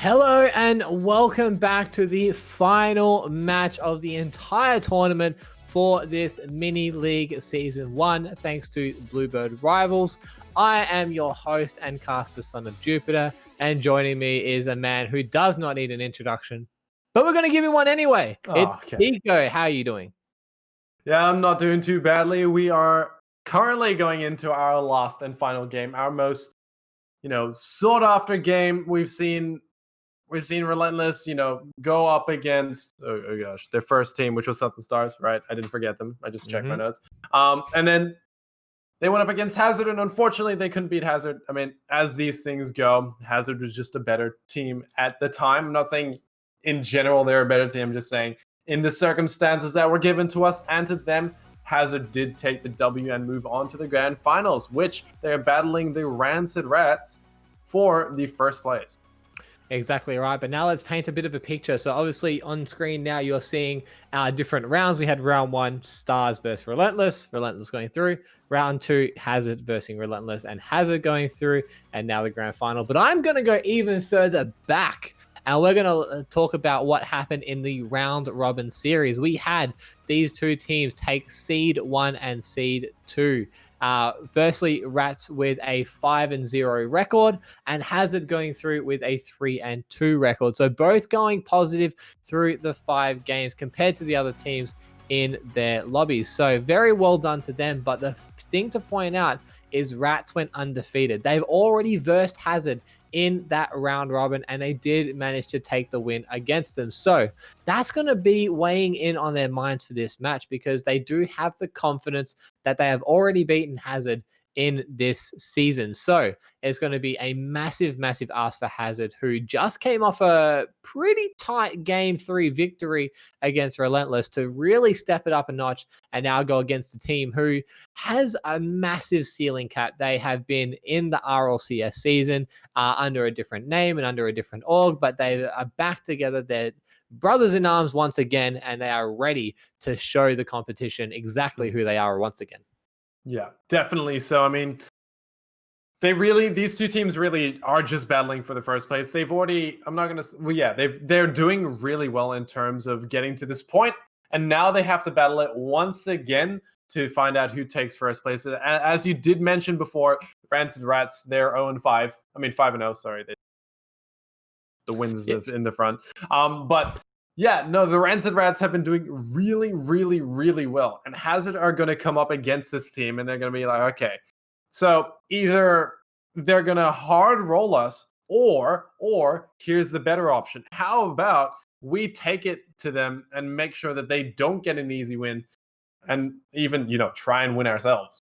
Hello and welcome back to the final match of the entire tournament for this mini league season 1 thanks to BlueBird Rivals. I am your host and caster Son of Jupiter, and joining me is a man who does not need an introduction, but we're going to give him one anyway. It's Nico. How are you doing? Yeah, I'm not doing too badly. We are currently going into our last and final game, our most, sought after game. We've seen Relentless, go up against oh gosh, their first team, which was Southern Stars, right? I didn't forget them. I just checked my notes. And then they went up against Hazard, and unfortunately they couldn't beat Hazard. I mean, as these things go, Hazard was just a better team at the time. I'm not saying in general they're a better team. I'm just saying in the circumstances that were given to us and to them, Hazard did take the W and move on to the grand finals, which they're battling the Rancid Rats for the first place. Exactly right. But now let's paint a bit of a picture. So obviously on screen now you're seeing our different rounds. We had round 1, Stars versus Relentless going through. Round 2, Hazard versus Relentless and Hazard going through. And now the grand final. But I'm going to go even further back. And we're going to talk about what happened in the round robin series. We had these two teams take Seed 1 and Seed 2. Firstly, Rats with a 5-0 record and Hazard going through with a 3-2 record. So both going positive through the 5 games compared to the other teams in their lobbies. So very well done to them. But the thing to point out is Rats went undefeated. They've already versed Hazard in that round robin, and they did manage to take the win against them. So that's going to be weighing in on their minds for this match because they do have the confidence that they have already beaten Hazard in this season. So it's going to be a massive ask for Hazard, who just came off a pretty tight game 3 victory against Relentless, to really step it up a notch and now go against a team who has a massive ceiling cap. They have been in the RLCS season under a different name and under a different org, but they are back together. They're brothers in arms once again, and they are ready to show the competition exactly who they are once again. Yeah, definitely. So, I mean, these two teams really are just battling for the first place. They've already, they're doing really well in terms of getting to this point, and now they have to battle it once again to find out who takes first place. As you did mention before, Rancid Rats, they're 0-5. I mean, 5-0, sorry. The wins in the front. But yeah, no, the Rancid Rats have been doing really well. And Hazard are going to come up against this team, and they're going to be like, okay, so either they're going to hard roll us, or here's the better option. How about we take it to them and make sure that they don't get an easy win and even, try and win ourselves.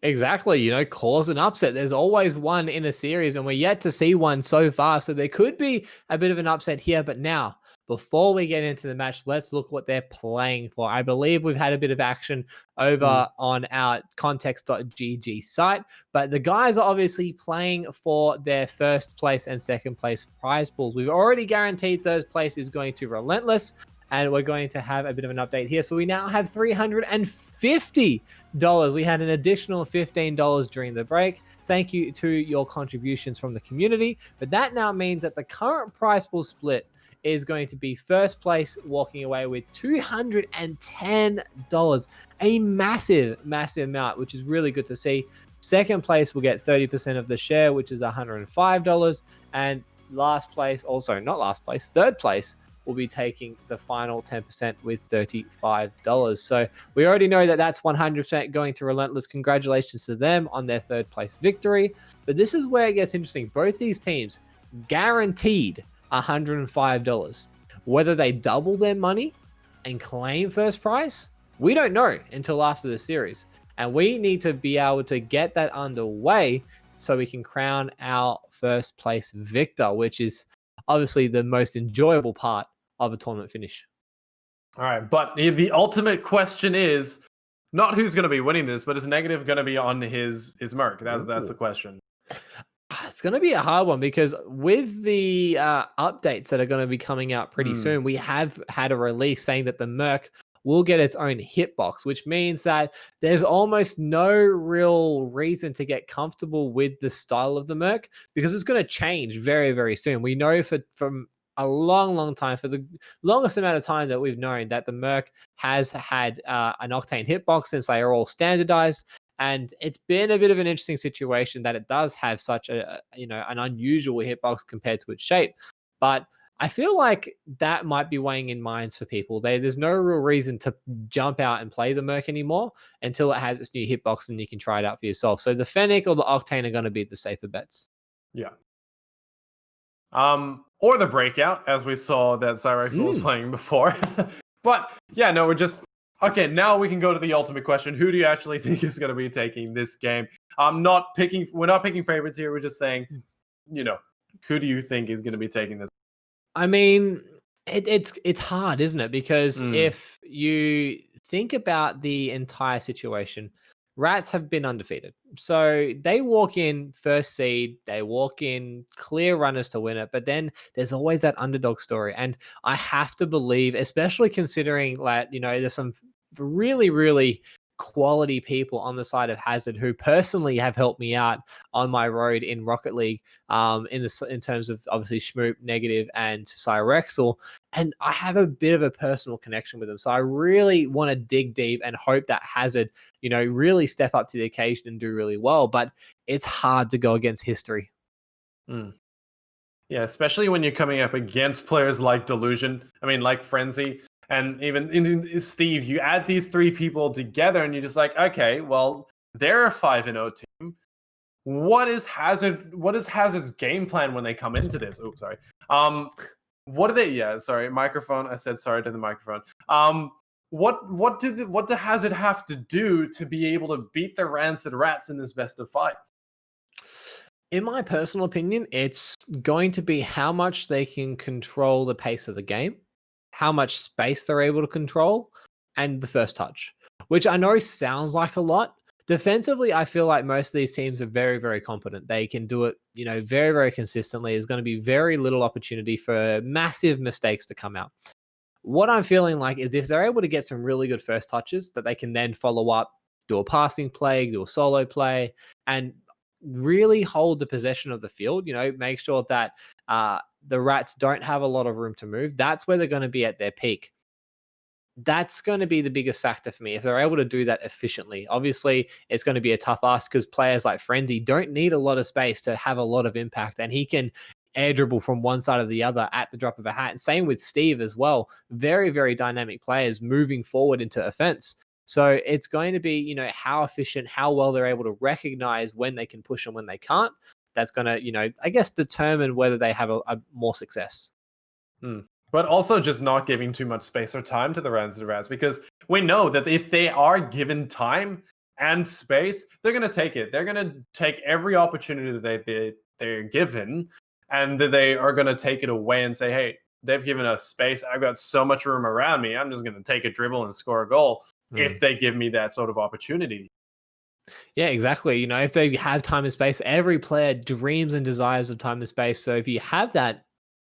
Exactly, cause an upset. There's always one in a series, and we're yet to see one so far. So there could be a bit of an upset here. But now, before we get into the match, let's look what they're playing for. I believe we've had a bit of action over on our context.gg site, but the guys are obviously playing for their first place and second place prize pools. We've already guaranteed third place is going to Relentless, and we're going to have a bit of an update here. So we now have $350. We had an additional $15 during the break. Thank you to your contributions from the community. But that now means that the current prize pool split is going to be first place walking away with $210. A massive amount, which is really good to see. Second place will get 30% of the share, which is $105. And third place will be taking the final 10% with $35. So we already know that that's 100% going to Relentless. Congratulations to them on their third place victory. But this is where it gets interesting. Both these teams guaranteed $105. Whether they double their money and claim first prize, we don't know until after the series. And we need to be able to get that underway so we can crown our first place victor, which is obviously the most enjoyable part of a tournament finish. All right, but the ultimate question is not who's going to be winning this, but is Negative going to be on his Merc? That's the question. It's going to be a hard one because with the updates that are going to be coming out pretty soon, we have had a release saying that the Merc will get its own hitbox, which means that there's almost no real reason to get comfortable with the style of the Merc because it's going to change very, very soon. We know from a long, long time, for the longest amount of time that we've known, that the Merc has had an Octane hitbox since they are all standardized. And it's been a bit of an interesting situation that it does have such an unusual hitbox compared to its shape. But I feel like that might be weighing in minds for people. There's no real reason to jump out and play the Merc anymore until it has its new hitbox and you can try it out for yourself. So the Fennec or the Octane are going to be the safer bets. Yeah. Or the Breakout, as we saw that Cyrex was playing before. But yeah, no, we're just okay. Now we can go to the ultimate question: who do you actually think is going to be taking this game? We're not picking favorites here. We're just saying, who do you think is going to be taking this? I mean, it's hard, isn't it? Because if you think about the entire situation, Rats have been undefeated. So they walk in first seed, they walk in clear runners to win it, but then there's always that underdog story. And I have to believe, especially considering there's some really, really quality people on the side of Hazard who personally have helped me out on my road in Rocket League, in terms of obviously Schmoop, Negative, and Cyrexel. And I have a bit of a personal connection with them. So I really want to dig deep and hope that Hazard, really step up to the occasion and do really well. But it's hard to go against history. Yeah, especially when you're coming up against players like Delusion, like Frenzy, and even Steve. You add these three people together and you're just like, okay, well, they're a 5-0 team. What is Hazard's game plan when they come into this? Oh, sorry. What are they? Yeah, sorry, microphone. I said sorry to the microphone. What do Hazard have to do to be able to beat the Rancid Rats in this best of 5? In my personal opinion, it's going to be how much they can control the pace of the game, how much space they're able to control, and the first touch, which I know sounds like a lot. Defensively, I feel like most of these teams are very, very competent. They can do it, very, very consistently. There's going to be very little opportunity for massive mistakes to come out. What I'm feeling like is if they're able to get some really good first touches that they can then follow up, do a passing play, do a solo play, and really hold the possession of the field, make sure that the Rats don't have a lot of room to move. That's where they're going to be at their peak. That's going to be the biggest factor for me if they're able to do that efficiently. Obviously, it's going to be a tough ask because players like Frenzy don't need a lot of space to have a lot of impact, and he can air dribble from one side or the other at the drop of a hat. And same with Steve as well. Very, very dynamic players moving forward into offense. So it's going to be, how efficient, how well they're able to recognize when they can push and when they can't. That's going to, I guess, determine whether they have a more success. But also just not giving too much space or time to the Rancid Rats, because we know that if they are given time and space, they're going to take it. They're going to take every opportunity that they're given, and they are going to take it away and say, hey, they've given us space. I've got so much room around me. I'm just going to take a dribble and score a goal if they give me that sort of opportunity. Yeah, exactly. If they have time and space, every player dreams and desires of time and space. So if you have that,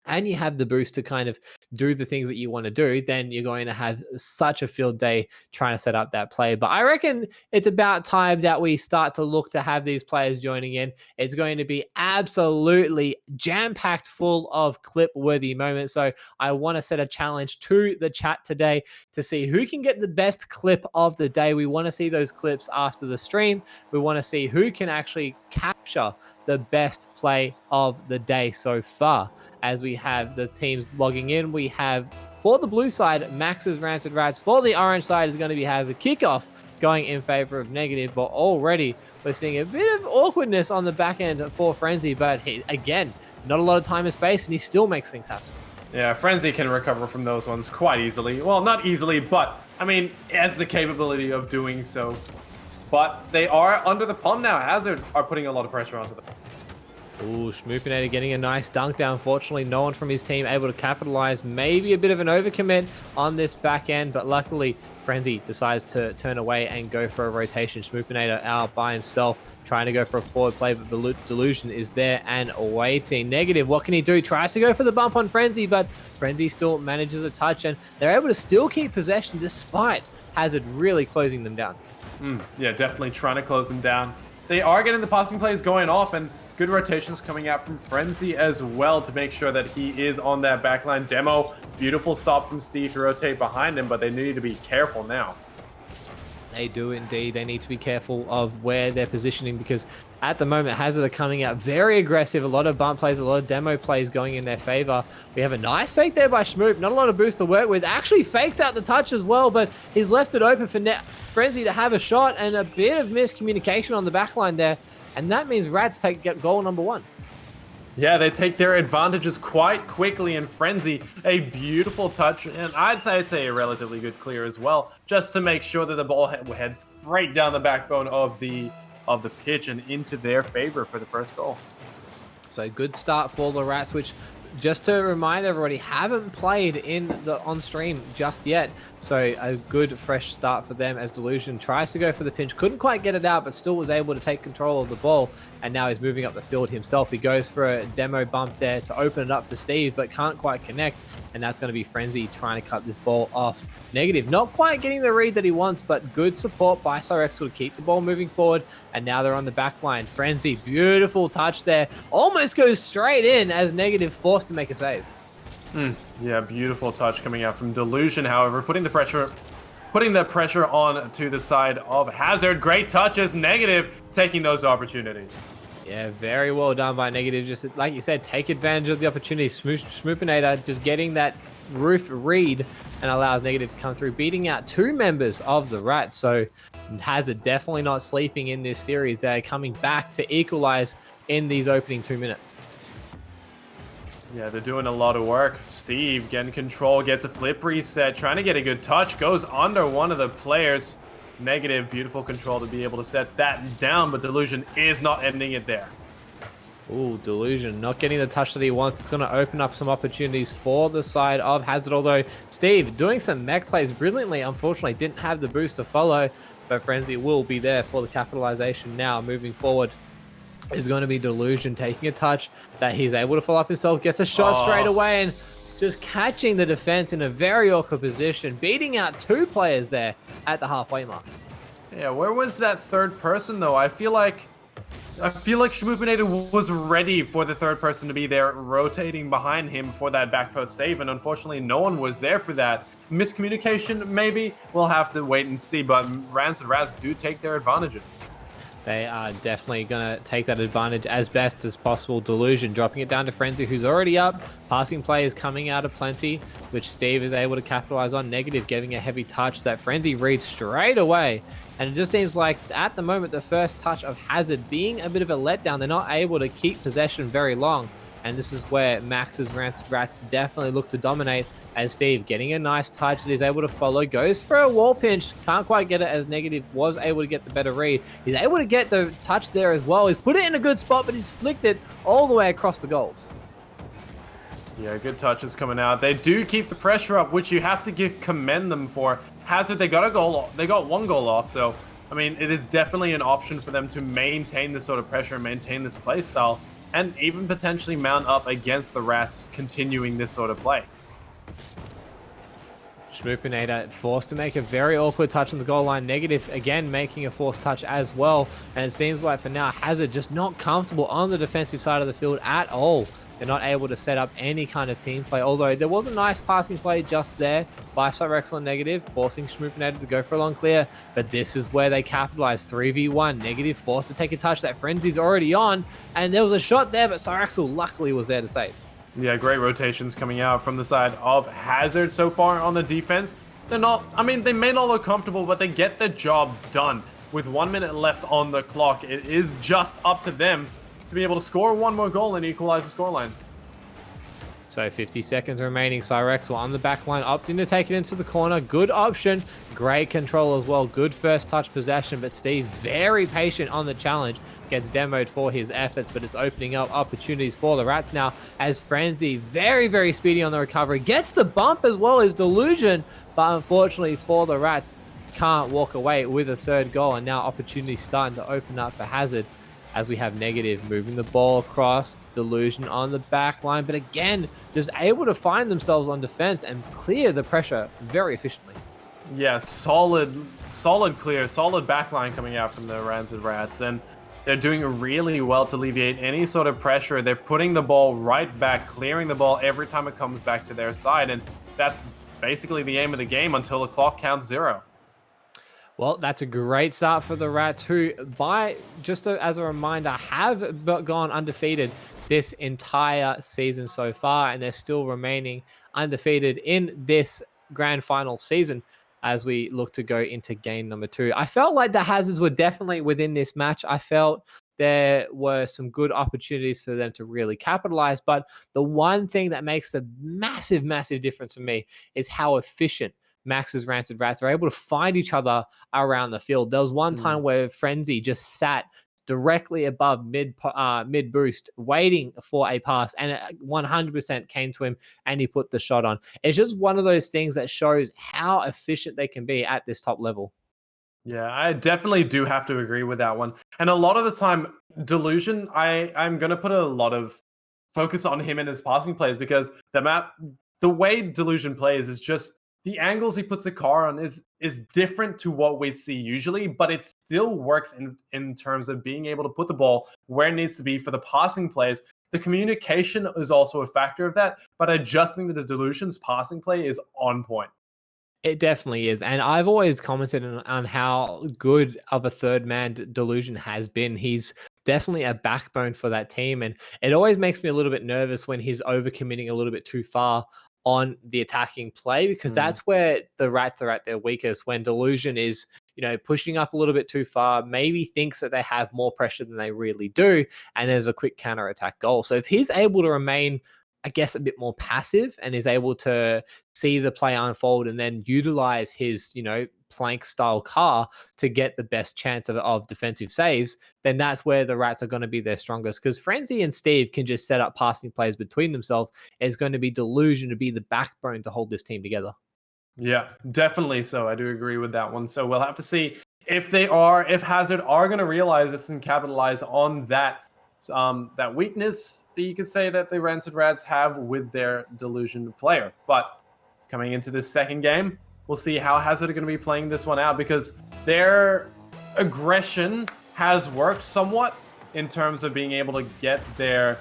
and you have the boost to kind of do the things that you want to do, then you're going to have such a field day trying to set up that play. But I reckon it's about time that we start to look to have these players joining in. It's going to be absolutely jam-packed full of clip-worthy moments. So I want to set a challenge to the chat today to see who can get the best clip of the day. We want to see those clips after the stream. We want to see who can actually capture the best play of the day so far. As we have the teams logging in, we have for the blue side, Max's Rancid Rats. For the orange side is going to be Hazard. Kickoff going in favor of Negative, but already we're seeing a bit of awkwardness on the back end for Frenzy, but again, not a lot of time and space, and he still makes things happen. Yeah, Frenzy can recover from those ones quite easily. Well, not easily, but he has the capability of doing so. But they are under the pump now. Hazard are putting a lot of pressure onto them. Ooh, Schmoopinator getting a nice dunk down. Unfortunately, no one from his team able to capitalize. Maybe a bit of an overcommit on this back end, but luckily Frenzy decides to turn away and go for a rotation. Schmoopinator out by himself, trying to go for a forward play, but the Delusion is there and waiting. Negative, what can he do? Tries to go for the bump on Frenzy, but Frenzy still manages a touch, and they're able to still keep possession despite Hazard really closing them down. Yeah, definitely trying to close them down. They are getting the passing plays going off, and good rotations coming out from Frenzy as well to make sure that he is on that backline. Demo, beautiful stop from Steve to rotate behind him, but they need to be careful now. They do indeed. They need to be careful of where they're positioning because at the moment, Hazard are coming out very aggressive. A lot of bump plays, a lot of demo plays going in their favor. We have a nice fake there by Schmoop. Not a lot of boost to work with. Actually fakes out the touch as well, but he's left it open for Frenzy to have a shot and a bit of miscommunication on the backline there. And that means Rats get goal number 1. Yeah, they take their advantages quite quickly in Frenzy. A beautiful touch, and I'd say a relatively good clear as well, just to make sure that the ball heads straight down the backbone of the pitch and into their favor for the first goal. So good start for the Rats, which just to remind everybody, haven't played in the on stream just yet. So a good fresh start for them as Delusion tries to go for the pinch. Couldn't quite get it out, but still was able to take control of the ball. And now he's moving up the field himself. He goes for a demo bump there to open it up for Steve, but can't quite connect. And that's going to be Frenzy trying to cut this ball off. Negative, not quite getting the read that he wants, but good support by Cyrexel to keep the ball moving forward. And now they're on the back line. Frenzy, beautiful touch there. Almost goes straight in as Negative forced to make a save. Yeah, beautiful touch coming out from Delusion, however, putting the pressure on to the side of Hazard. Great touches, Negative taking those opportunities. Yeah, very well done by Negative. Just like you said, take advantage of the opportunity. Schmoopinator just getting that roof read and allows Negative to come through, beating out 2 members of the Rats. So Hazard definitely not sleeping in this series. They're coming back to equalize in these opening 2 minutes. Yeah, they're doing a lot of work. Steve getting control, gets a flip reset, trying to get a good touch, goes under one of the players. Negative, beautiful control to be able to set that down, but Delusion is not ending it there. Ooh, Delusion not getting the touch that he wants. It's going to open up some opportunities for the side of Hazard, although Steve doing some mech plays brilliantly. Unfortunately, didn't have the boost to follow, but Frenzy will be there for the capitalization now. Moving forward is going to be Delusion taking a touch that he's able to follow up himself, gets a shot straight away, and just catching the defense in a very awkward position, beating out 2 players there at the halfway mark. Yeah, where was that third person though? I feel like Schmoopinator was ready for the third person to be there, rotating behind him for that back post save, and unfortunately no one was there for that. Miscommunication, maybe? We'll have to wait and see, but Rancid Rats do take their advantages. They are definitely going to take that advantage as best as possible. Delusion dropping it down to Frenzy, who's already up. Passing play is coming out of plenty, which Steve is able to capitalize on. Negative getting a heavy touch that Frenzy reads straight away. And it just seems like at the moment, the first touch of Hazard being a bit of a letdown. They're not able to keep possession very long. And this is where Max's Rancid Rats definitely look to dominate, as Steve getting a nice touch that he's able to follow, goes for a wall pinch, can't quite get it as Negative was able to get the better read. He's able to get the touch there as well. He's put it in a good spot, but he's flicked it all the way across the goals. Yeah, good touches coming out. They do keep the pressure up, which you have to commend them for. Hazard, they got 1 goal off, so I mean, it is definitely an option for them to maintain this sort of pressure and maintain this play style, and even potentially mount up against the Rats continuing this sort of play. Schmoopinator forced to make a very awkward touch on the goal line. Negative again making a forced touch as well. And it seems like for now, Hazard just not comfortable on the defensive side of the field at all. They're not able to set up any kind of team play. Although there was a nice passing play just there by Cyrexel and Negative, forcing Schmoopinator to go for a long clear. But this is where they capitalize. 3v1. Negative forced to take a touch that Frenzy's already on. And there was a shot there, but Cyrexel luckily was there to save. Yeah, great rotations coming out from the side of Hazard so far on the defense. They're not, I mean, they may not look comfortable, but they get the job done. With 1 minute left on the clock, it is just up to them to be able to score 1 more goal and equalize the scoreline. So 50 seconds remaining. Cyrexel on the back line, opting to take it into the corner. Good option. Great control as well. Good first touch possession, but Steve very patient on the challenge. Gets demoed for his efforts, but it's opening up opportunities for the Rats now as Frenzy, very, very speedy on the recovery. Gets the bump as well as Delusion, but unfortunately for the Rats, can't walk away with a third goal, and now opportunity starting to open up for Hazard as we have Negative moving the ball across, Delusion on the back line, but again, just able to find themselves on defense and clear the pressure very efficiently. Yeah, solid clear, solid backline coming out from the Rancid Rats, and they're doing really well to alleviate any sort of pressure. They're putting the ball right back, clearing the ball every time it comes back to their side, and that's basically the aim of the game until the clock counts 0. Well, that's a great start for the Rats, who, as a reminder, have gone undefeated this entire season so far, and they're still remaining undefeated in this grand final season as we look to go into game number 2. I felt like the Hazards were definitely within this match. I felt there were some good opportunities for them to really capitalize, but the one thing that makes the massive, massive difference for me is how efficient Max's Rancid Rats are able to find each other around the field. There was one time where Frenzy just sat directly above mid boost, waiting for a pass, and it 100% came to him, and he put the shot on. It's just one of those things that shows how efficient they can be at this top level. Yeah, I definitely do have to agree with that one. And a lot of the time, Delusion, I'm gonna put a lot of focus on him and his passing plays, because the way Delusion plays is just the angles he puts the car on is different to what we see usually, but it still works in terms of being able to put the ball where it needs to be for the passing plays. The communication is also a factor of that, but adjusting the Delusion's passing play is on point. It definitely is. And I've always commented on how good of a third man Delusion has been. He's definitely a backbone for that team. And it always makes me a little bit nervous when he's overcommitting a little bit too far on the attacking play, because that's where the Rats are at their weakest, when Delusion is, pushing up a little bit too far, maybe thinks that they have more pressure than they really do, and there's a quick counter-attack goal. So if he's able to remain, I guess, a bit more passive and is able to see the play unfold and then utilize his, plank style car to get the best chance of defensive saves, then that's where the Rats are going to be their strongest, because Frenzy and Steve can just set up passing plays between themselves. It's going to be Delusion to be the backbone to hold this team together. Yeah, definitely so. I do agree with that one. So we'll have to see if Hazard are going to realize this and capitalize on that weakness that you could say that the Rancid Rats have with their Delusion player. But coming into this second game, we'll see how Hazard are going to be playing this one out, because their aggression has worked somewhat in terms of being able to get their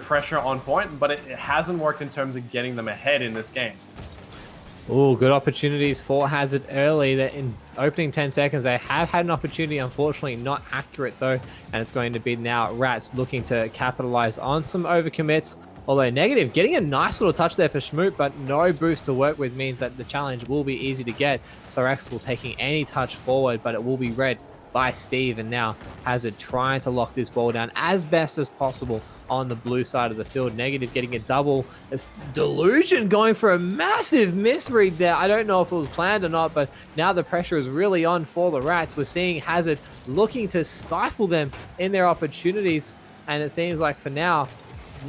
pressure on point, but it hasn't worked in terms of getting them ahead in this game. Oh, good opportunities for Hazard early. That in opening 10 seconds, they have had an opportunity, unfortunately not accurate though, and it's going to be now Rats looking to capitalize on some overcommits. Although Negative getting a nice little touch there for Schmoop, but no boost to work with means that the challenge will be easy to get. So Axel taking any touch forward, but it will be read by Steve, and now Hazard trying to lock this ball down as best as possible on the blue side of the field. Negative getting a double. It's Delusion going for a massive misread there. I don't know if it was planned or not, but now the pressure is really on for the Rats. We're seeing Hazard looking to stifle them in their opportunities, and it seems like for now,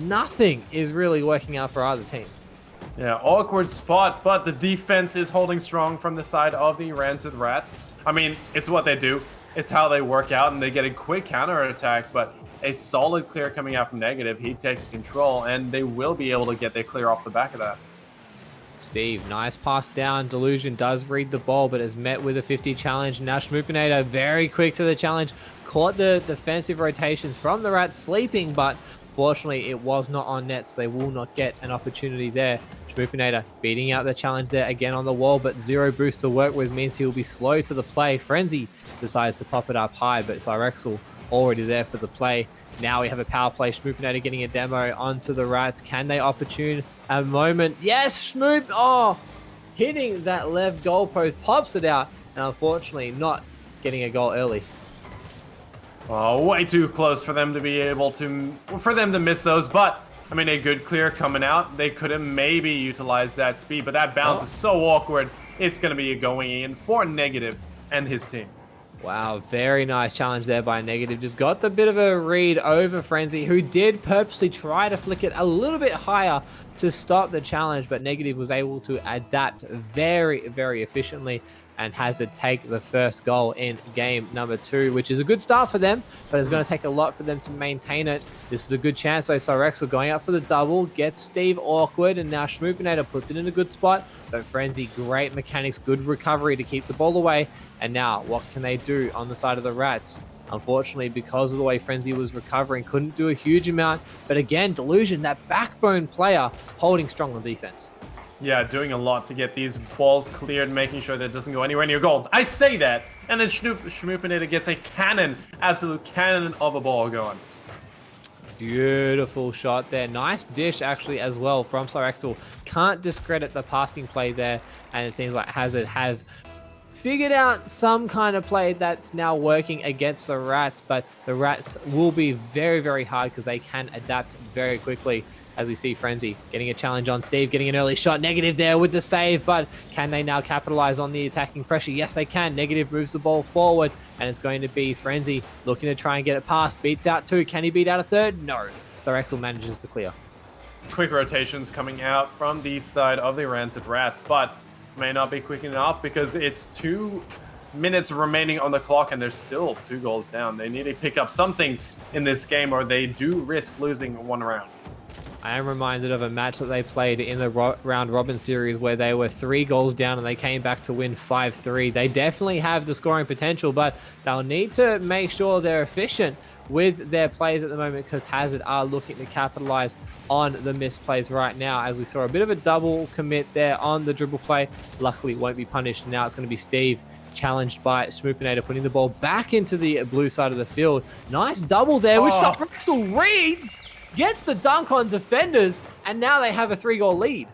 nothing is really working out for either team. Yeah, awkward spot, but the defense is holding strong from the side of the Rancid Rats. I mean, it's what they do. It's how they work out, and they get a quick counter-attack, but a solid clear coming out from Negative. He takes control, and they will be able to get their clear off the back of that. Steve, nice pass down. Delusion does read the ball, but is met with a 50 challenge. Now Schmoopinator very quick to the challenge. Caught the defensive rotations from the Rats sleeping, but fortunately it was not on net, so they will not get an opportunity there. Schmoopinator beating out the challenge there again on the wall, but zero boost to work with means he will be slow to the play. Frenzy decides to pop it up high, but Cyrexel already there for the play. Now we have a power play. Schmoopinator getting a demo onto the Rats. Can they opportune a moment? Yes, Schmoop! Oh, hitting that left goalpost, pops it out, and unfortunately not getting a goal early. Oh, way too close for them to be able to, for them to miss those, but I mean, a good clear coming out. They could have maybe utilized that speed, but that bounce is so awkward. It's going to be going in for Negative and his team. Wow, very nice challenge there by Negative. Just got the bit of a read over Frenzy, who did purposely try to flick it a little bit higher to stop the challenge, but Negative was able to adapt very, very efficiently and Hazard take the first goal in game number 2, which is a good start for them, but it's going to take a lot for them to maintain it. This is a good chance, though. Cyrexel going up for the double, gets Steve awkward, and now Schmoopinator puts it in a good spot. But Frenzy, great mechanics, good recovery to keep the ball away. And now, what can they do on the side of the Rats? Unfortunately, because of the way Frenzy was recovering, couldn't do a huge amount. But again, Delusion, that backbone player, holding strong on defense. Yeah, doing a lot to get these balls cleared, making sure that it doesn't go anywhere near goal. I say that, and then Schmoopinator gets a cannon, absolute cannon of a ball going. Beautiful shot there. Nice dish, actually, as well from Cyrexel. Can't discredit the passing play there, and it seems like Hazard have figured out some kind of play that's now working against the Rats, but the Rats will be very, very hard because they can adapt very quickly. As we see Frenzy getting a challenge on Steve, getting an early shot. Negative there with the save, but can they now capitalize on the attacking pressure? Yes, they can. Negative moves the ball forward, and it's going to be Frenzy looking to try and get it past. Beats out 2. Can he beat out a 3rd? No. So Rexel manages to clear. Quick rotations coming out from the side of the Rancid Rats, but may not be quick enough because it's 2 minutes remaining on the clock and there's still 2 goals down. They need to pick up something in this game or they do risk losing one round. I am reminded of a match that they played in the round robin series where they were 3 goals down and they came back to win 5-3. They definitely have the scoring potential, but they'll need to make sure they're efficient with their plays at the moment because Hazard are looking to capitalize on the misplays right now, as we saw a bit of a double commit there on the dribble play. Luckily, won't be punished. Now it's going to be Steve challenged by Schmoopinator, putting the ball back into the blue side of the field. Nice double there, which Rexel reads. Gets the dunk on defenders, and now they have a 3-goal lead.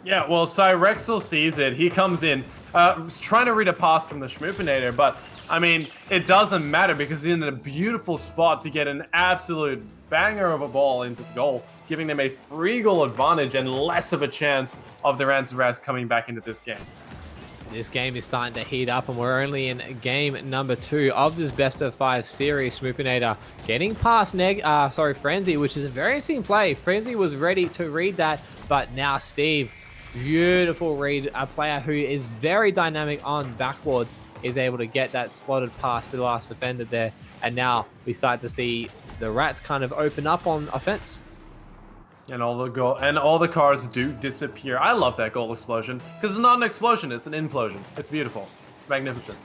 Yeah, well, Cyrexel sees it. He comes in, trying to read a pass from the Schmoopinator, but, I mean, it doesn't matter because he's in a beautiful spot to get an absolute banger of a ball into the goal, giving them a 3-goal advantage and less of a chance of the Rancid Rats coming back into this game. This game is starting to heat up, and we're only in game number 2 of this best-of-5 series. Schmoopinator getting past Frenzy, which is a very interesting play. Frenzy was ready to read that, but now Steve, beautiful read. A player who is very dynamic on backboards is able to get that slotted pass to the last defender there, and now we start to see the Rats kind of open up on offense. And all the cars do disappear. I love that goal explosion because it's not an explosion; it's an implosion. It's beautiful. It's magnificent.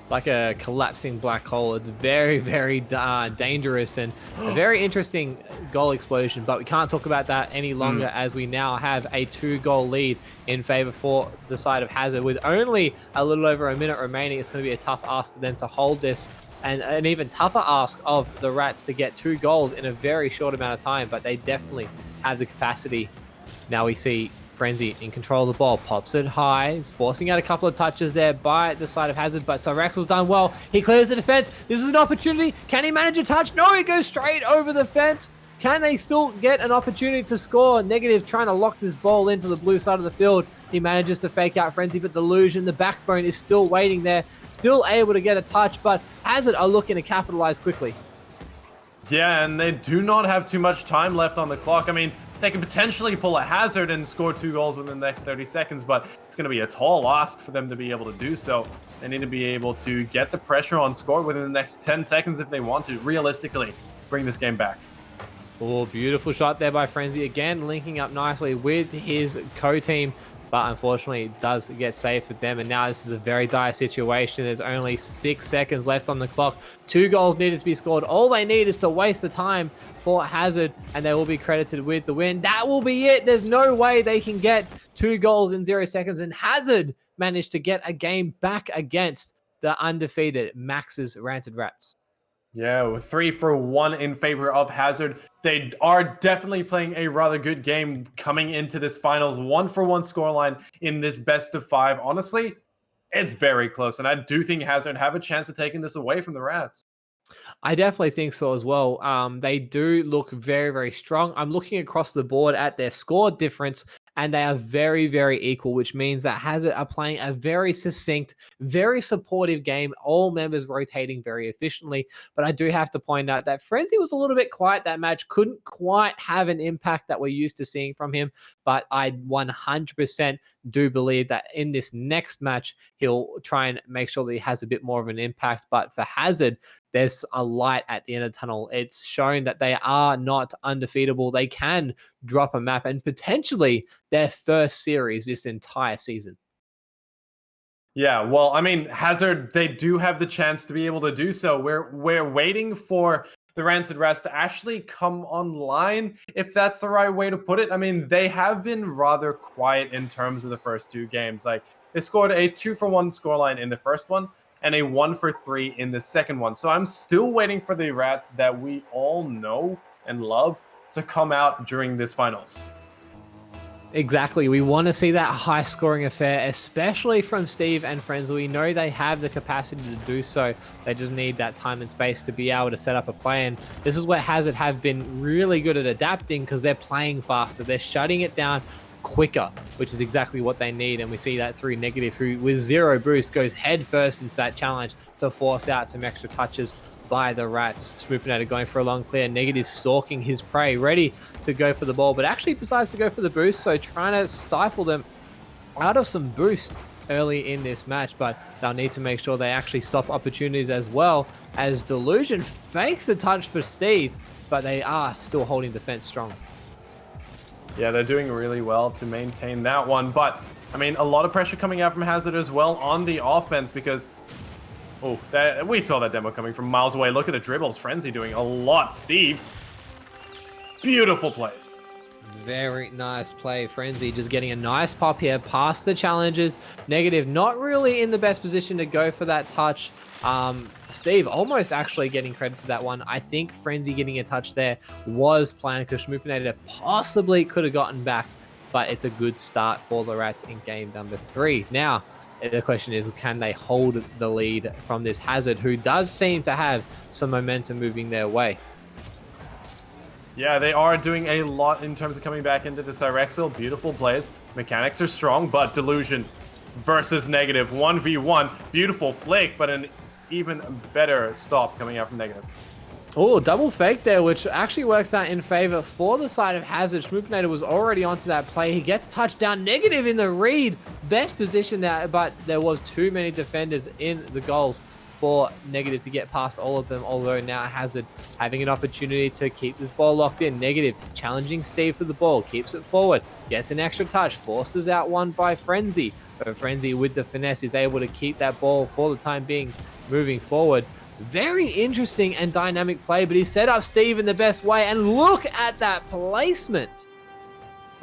It's like a collapsing black hole. It's very, very dangerous and a very interesting goal explosion. But we can't talk about that any longer as we now have a 2-goal lead in favor for the side of Hazard. With only a little over a minute remaining, it's going to be a tough ask for them to hold this. And an even tougher ask of the Rats to get 2 goals in a very short amount of time, but they definitely have the capacity. Now we see Frenzy in control of the ball, pops it high, he's forcing out a couple of touches there by the side of Hazard, but Cyrexel's done well. He clears the defense. This is an opportunity. Can he manage a touch? No, he goes straight over the fence. Can they still get an opportunity to score? Negative trying to lock this ball into the blue side of the field. He manages to fake out Frenzy, but Delusion, the backbone, is still waiting there. Still able to get a touch, but Hazard are looking to capitalize quickly. Yeah, and they do not have too much time left on the clock. I mean, they can potentially pull a Hazard and score 2 goals within the next 30 seconds, but it's going to be a tall ask for them to be able to do so. They need to be able to get the pressure on score within the next 10 seconds if they want to realistically bring this game back. Oh, beautiful shot there by Frenzy. Again, linking up nicely with his co-team, but unfortunately it does get saved for them. And now this is a very dire situation. There's only 6 seconds left on the clock. 2 goals needed to be scored. All they need is to waste the time for Hazard, and they will be credited with the win. That will be it. There's no way they can get 2 goals in 0 seconds, and Hazard managed to get a game back against the undefeated Max's Rancid Rats. Yeah, with 3 for 1 in favor of Hazard. They are definitely playing a rather good game coming into this finals. 1 for 1 scoreline in this best of 5. Honestly, it's very close, and I do think Hazard have a chance of taking this away from the Rats. I definitely think so as well. They do look very, very strong. I'm looking across the board at their score difference, and they are very, very equal, which means that Hazard are playing a very succinct, very supportive game, all members rotating very efficiently. But I do have to point out that Frenzy was a little bit quiet that match, couldn't quite have an impact that we're used to seeing from him. But I 100% do believe that in this next match, he'll try and make sure that he has a bit more of an impact. But for Hazard, there's a light at the end of the tunnel. It's shown that they are not undefeatable. They can drop a map and potentially their first series this entire season. Yeah, well, I mean, Hazard, they do have the chance to be able to do so. We're waiting for the Rancid Rats to actually come online, if that's the right way to put it. I mean, they have been rather quiet in terms of the first two games. Like, they scored a 2-for-1 scoreline in the first one and a 1-for-3 in the second one. So I'm still waiting for the Rats that we all know and love to come out during this finals. Exactly. We want to see that high scoring affair, especially from Steve and friends. We know they have the capacity to do so. They just need that time and space to be able to set up a plan. This is where Hazard have been really good at adapting because they're playing faster. They're shutting it down quicker, which is exactly what they need. And we see that through Negative, who with 0 boost goes head first into that challenge to force out some extra touches by the Rats. Smoopenator going for a long clear. Negative stalking his prey, ready to go for the ball, but actually decides to go for the boost, so trying to stifle them out of some boost early in this match, but they'll need to make sure they actually stop opportunities as well, as Delusion fakes the touch for Steve, but they are still holding defense strong. Yeah, they're doing really well to maintain that one, but I mean, a lot of pressure coming out from Hazard as well on the offense, because oh, we saw that demo coming from miles away. Look at the dribbles. Frenzy doing a lot. Steve, beautiful plays. Very nice play. Frenzy just getting a nice pop here past the challenges. Negative not really in the best position to go for that touch. Steve almost actually getting credit to that one. I think Frenzy getting a touch there was planned because Schmoopinator possibly could have gotten back, but it's a good start for the Rats in game number 3. Now, the question is, can they hold the lead from this Hazard, who does seem to have some momentum moving their way? Yeah, they are doing a lot in terms of coming back into this Irexel. Beautiful plays. Mechanics are strong, but Delusion versus Negative. 1v1. Beautiful flick, but an even better stop coming out from Negative. Oh, double fake there, which actually works out in favor for the side of Hazard. Schmoopinator was already onto that play. He gets touchdown. Negative in the read. Best position there, but there was too many defenders in the goals for Negative to get past all of them, although now Hazard having an opportunity to keep this ball locked in. Negative challenging Steve for the ball, keeps it forward, gets an extra touch, forces out one by Frenzy. But Frenzy with the finesse is able to keep that ball for the time being moving forward. Very interesting and dynamic play, but he set up Steve in the best way, and look at that placement.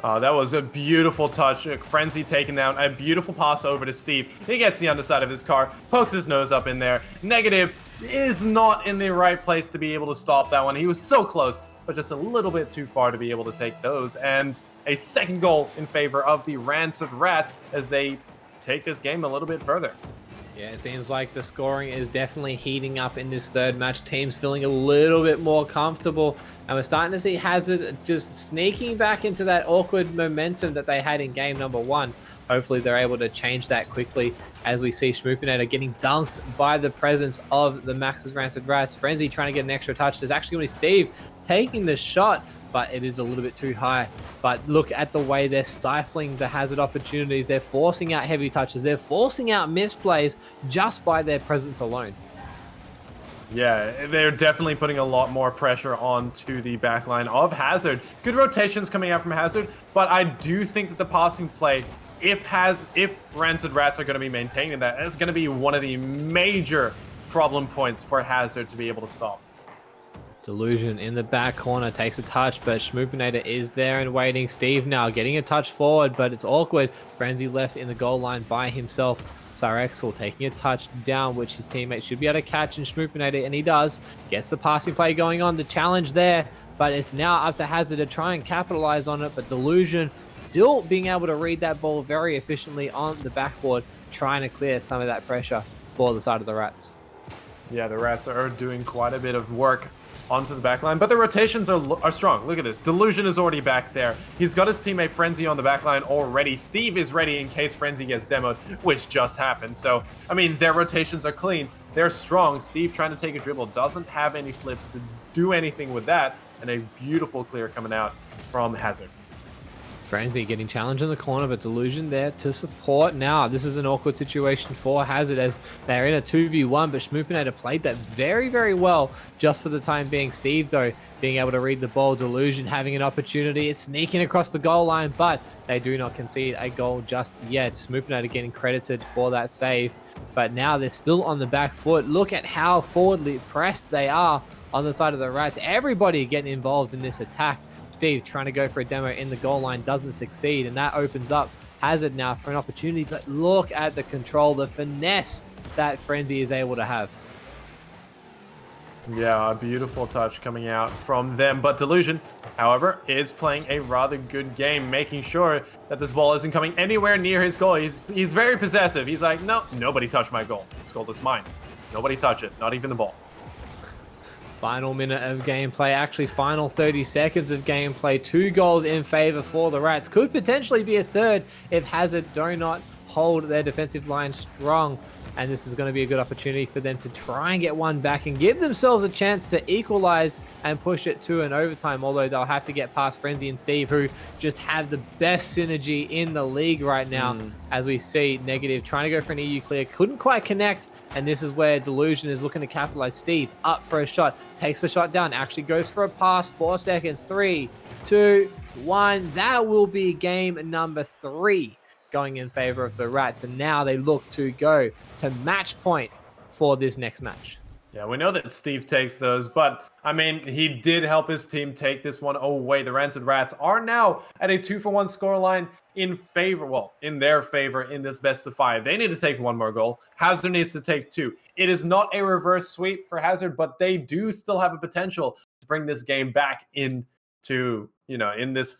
That was a beautiful touch. Frenzy taking down a beautiful pass over to Steve. He gets the underside of his car, pokes his nose up in there. Negative is not in the right place to be able to stop that one. He was so close, but just a little bit too far to be able to take those. And a second goal in favor of the Rancid Rats as they take this game a little bit further. Yeah, it seems like the scoring is definitely heating up in this third match. Teams feeling a little bit more comfortable, and we're starting to see Hazard just sneaking back into that awkward momentum that they had in game number 1. Hopefully they're able to change that quickly as we see Schmoopinator getting dunked by the presence of the Max's Rancid Rats. Frenzy trying to get an extra touch. There's actually going to be Steve taking the shot, but it is a little bit too high. But look at the way they're stifling the Hazard opportunities. They're forcing out heavy touches. They're forcing out misplays just by their presence alone. Yeah, they're definitely putting a lot more pressure onto the backline of Hazard. Good rotations coming out from Hazard, but I do think that the passing play, if Rancid Rats are going to be maintaining that, is going to be one of the major problem points for Hazard to be able to stop. Delusion in the back corner takes a touch, but Schmoopinator is there and waiting. Steve now getting a touch forward, but it's awkward. Frenzy left in the goal line by himself. Cyrexel taking a touch down, which his teammate should be able to catch, and Schmoopinator, and he does. Gets the passing play going on, the challenge there, but it's now up to Hazard to try and capitalize on it, but Delusion still being able to read that ball very efficiently on the backboard, trying to clear some of that pressure for the side of the Rats. Yeah, the Rats are doing quite a bit of work onto the back line, but the rotations are strong. Look at this. Delusion is already back there. He's got his teammate Frenzy on the back line already. Steve is ready in case Frenzy gets demoed, which just happened. So, I mean, their rotations are clean. They're strong. Steve trying to take a dribble, doesn't have any flips to do anything with that, and a beautiful clear coming out from Hazard. Frenzy getting challenged in the corner, but Delusion there to support. Now, this is an awkward situation for Hazard as they're in a 2v1, but Schmoopinator played that very, very well just for the time being. Steve, though, being able to read the ball. Delusion having an opportunity. It's sneaking across the goal line, but they do not concede a goal just yet. Schmoopinator getting credited for that save, but now they're still on the back foot. Look at how forwardly pressed they are on the side of the Rats. Everybody getting involved in this attack. Steve trying to go for a demo in the goal line, doesn't succeed, and that opens up Hazard now for an opportunity. But look at the control, the finesse that Frenzy is able to have. Yeah, a beautiful touch coming out from them. But Delusion, however, is playing a rather good game, making sure that this ball isn't coming anywhere near his goal. He's very possessive. He's like, no, nobody touch my goal. This goal is mine. Nobody touch it, not even the ball. Final minute of gameplay, actually final 30 seconds of gameplay. 2 goals in favor for the Rats. Could potentially be a third if Hazard do not hold their defensive line strong. And this is going to be a good opportunity for them to try and get one back and give themselves a chance to equalize and push it to an overtime. Although they'll have to get past Frenzy and Steve, who just have the best synergy in the league right now. As we see Negative trying to go for an EU clear, couldn't quite connect. And this is where Delusion is looking to capitalize. Steve up for a shot, takes the shot down, actually goes for a pass. 4 seconds, 3, 2, 1. That will be game number 3 going in favor of the Rats. And now they look to go to match point for this next match. Yeah, we know that Steve takes those, but I mean, he did help his team take this one away. The Rancid Rats are now at a 2-for-1 scoreline in favor, well, in their favor in this best of 5. They need to take 1 more goal. Hazard needs to take 2. It is not a reverse sweep for Hazard, but they do still have a potential to bring this game back into, you know, in this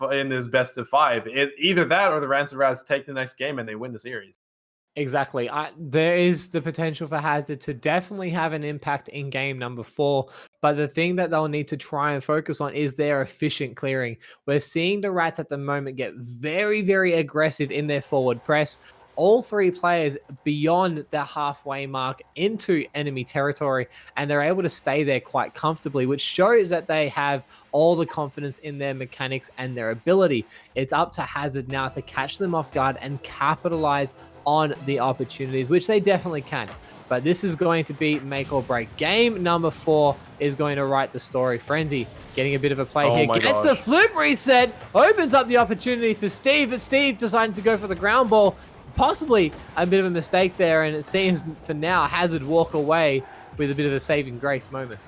best of 5. Either that or the Rancid Rats take the next game and they win the series. Exactly. There is the potential for Hazard to definitely have an impact in game number 4. But the thing that they'll need to try and focus on is their efficient clearing. We're seeing the Rats at the moment get very, very aggressive in their forward press. All 3 players beyond the halfway mark into enemy territory, and they're able to stay there quite comfortably, which shows that they have all the confidence in their mechanics and their ability. It's up to Hazard now to catch them off guard and capitalize on the opportunities, which they definitely can. But this is going to be make or break. Game number 4 is going to write the story. Frenzy getting a bit of a play here. Gets the flip reset. Opens up the opportunity for Steve, but Steve decided to go for the ground ball. Possibly a bit of a mistake there, and it seems for now Hazard walk away with a bit of a saving grace moment.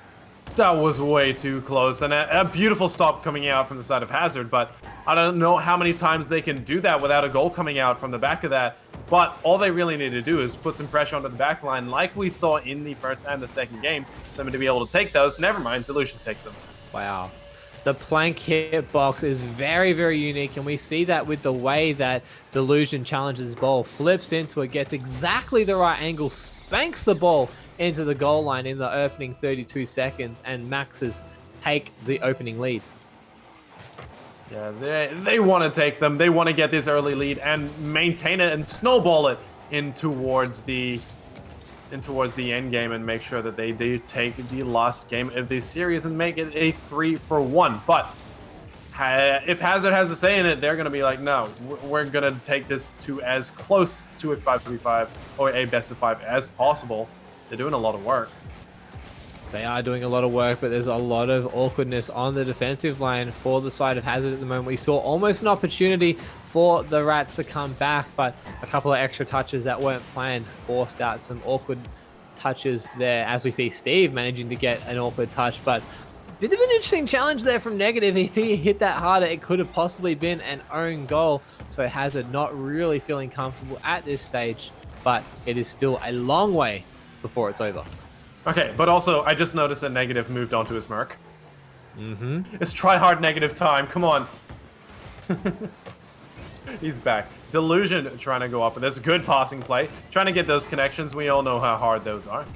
That was way too close, and a beautiful stop coming out from the side of Hazard, but I don't know how many times they can do that without a goal coming out from the back of that. But all they really need to do is put some pressure onto the back line like we saw in the first and the second game for them to be able to take those. Never mind, Delusion takes them. Wow. The plank hitbox is very, very unique, and we see that with the way that Delusion challenges ball, flips into it, gets exactly the right angle, spanks the ball into the goal line in the opening 32 seconds, and Maxes take the opening lead. Yeah, they want to take them. They want to get this early lead and maintain it and snowball it in towards the end game and make sure that they take the last game of this series and make it a 3-for-1. But if Hazard has a say in it, they're going to be like, no, we're going to take this to as close to a 5v5 or a best of 5 as possible. They're doing a lot of work. They are doing a lot of work, but there's a lot of awkwardness on the defensive line for the side of Hazard at the moment. We saw almost an opportunity for the Rats to come back, but a couple of extra touches that weren't planned forced out some awkward touches there, as we see Steve managing to get an awkward touch. But a bit of an interesting challenge there from Negative. If he hit that harder, it could have possibly been an own goal. So Hazard not really feeling comfortable at this stage, but it is still a long way before it's over. Okay, but also, I just noticed that Negative moved on to his Merc. It's try-hard Negative time, come on. He's back. Delusion trying to go off with this. Good passing play. Trying to get those connections. We all know how hard those are.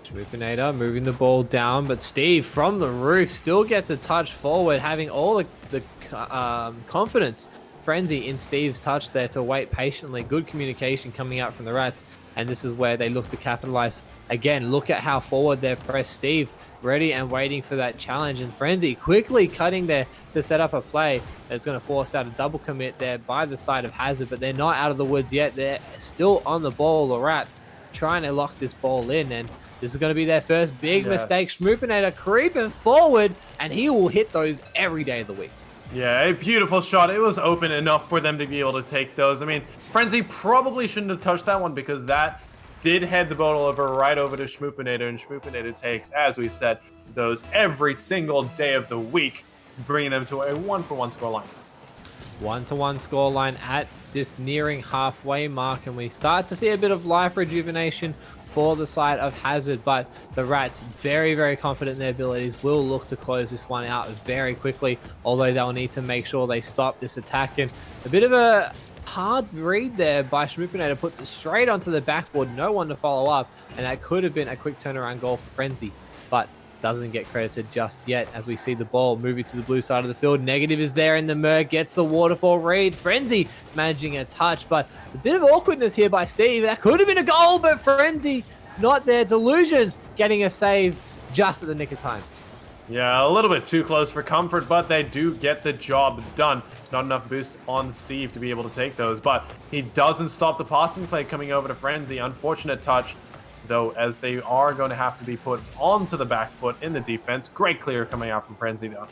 Schmoopinator moving the ball down, but Steve from the roof still gets a touch forward, having all the confidence, frenzy in Steve's touch there to wait patiently. Good communication coming out from the Rats, and this is where they look to capitalize. Again, look at how forward they're pressed. Steve ready and waiting for that challenge, and Frenzy quickly cutting there to set up a play that's going to force out a double commit there by the side of Hazard, but they're not out of the woods yet. They're still on the ball, the Rats, trying to lock this ball in, and this is going to be their first big mistake. Schmoopinator creeping forward, and he will hit those every day of the week. Yeah, a beautiful shot. It was open enough for them to be able to take those. I mean, Frenzy probably shouldn't have touched that one because that did head the ball over right over to Schmoopinator, and Schmoopinator takes, as we said, those every single day of the week, bringing them to a 1-for-1 scoreline. 1-to-1 scoreline at this nearing halfway mark, and we start to see a bit of life rejuvenation for the side of Hazard, but the Rats, very, very confident in their abilities, will look to close this one out very quickly, although they'll need to make sure they stop this attack. And a bit of a hard read there by Schmoopinator, puts it straight onto the backboard, no one to follow up, and that could have been a quick turnaround goal for Frenzy, but doesn't get credited just yet as we see the ball moving to the blue side of the field. Negative is there in the Merc, gets the waterfall read. Frenzy managing a touch, but a bit of awkwardness here by Steve. That could have been a goal, but Frenzy not there. Delusion getting a save just at the nick of time. Yeah, a little bit too close for comfort, but they do get the job done. Not enough boost on Steve to be able to take those, but he doesn't stop the passing play coming over to Frenzy. Unfortunate touch, though, as they are going to have to be put onto the back foot in the defense. Great clear coming out from Frenzy, though.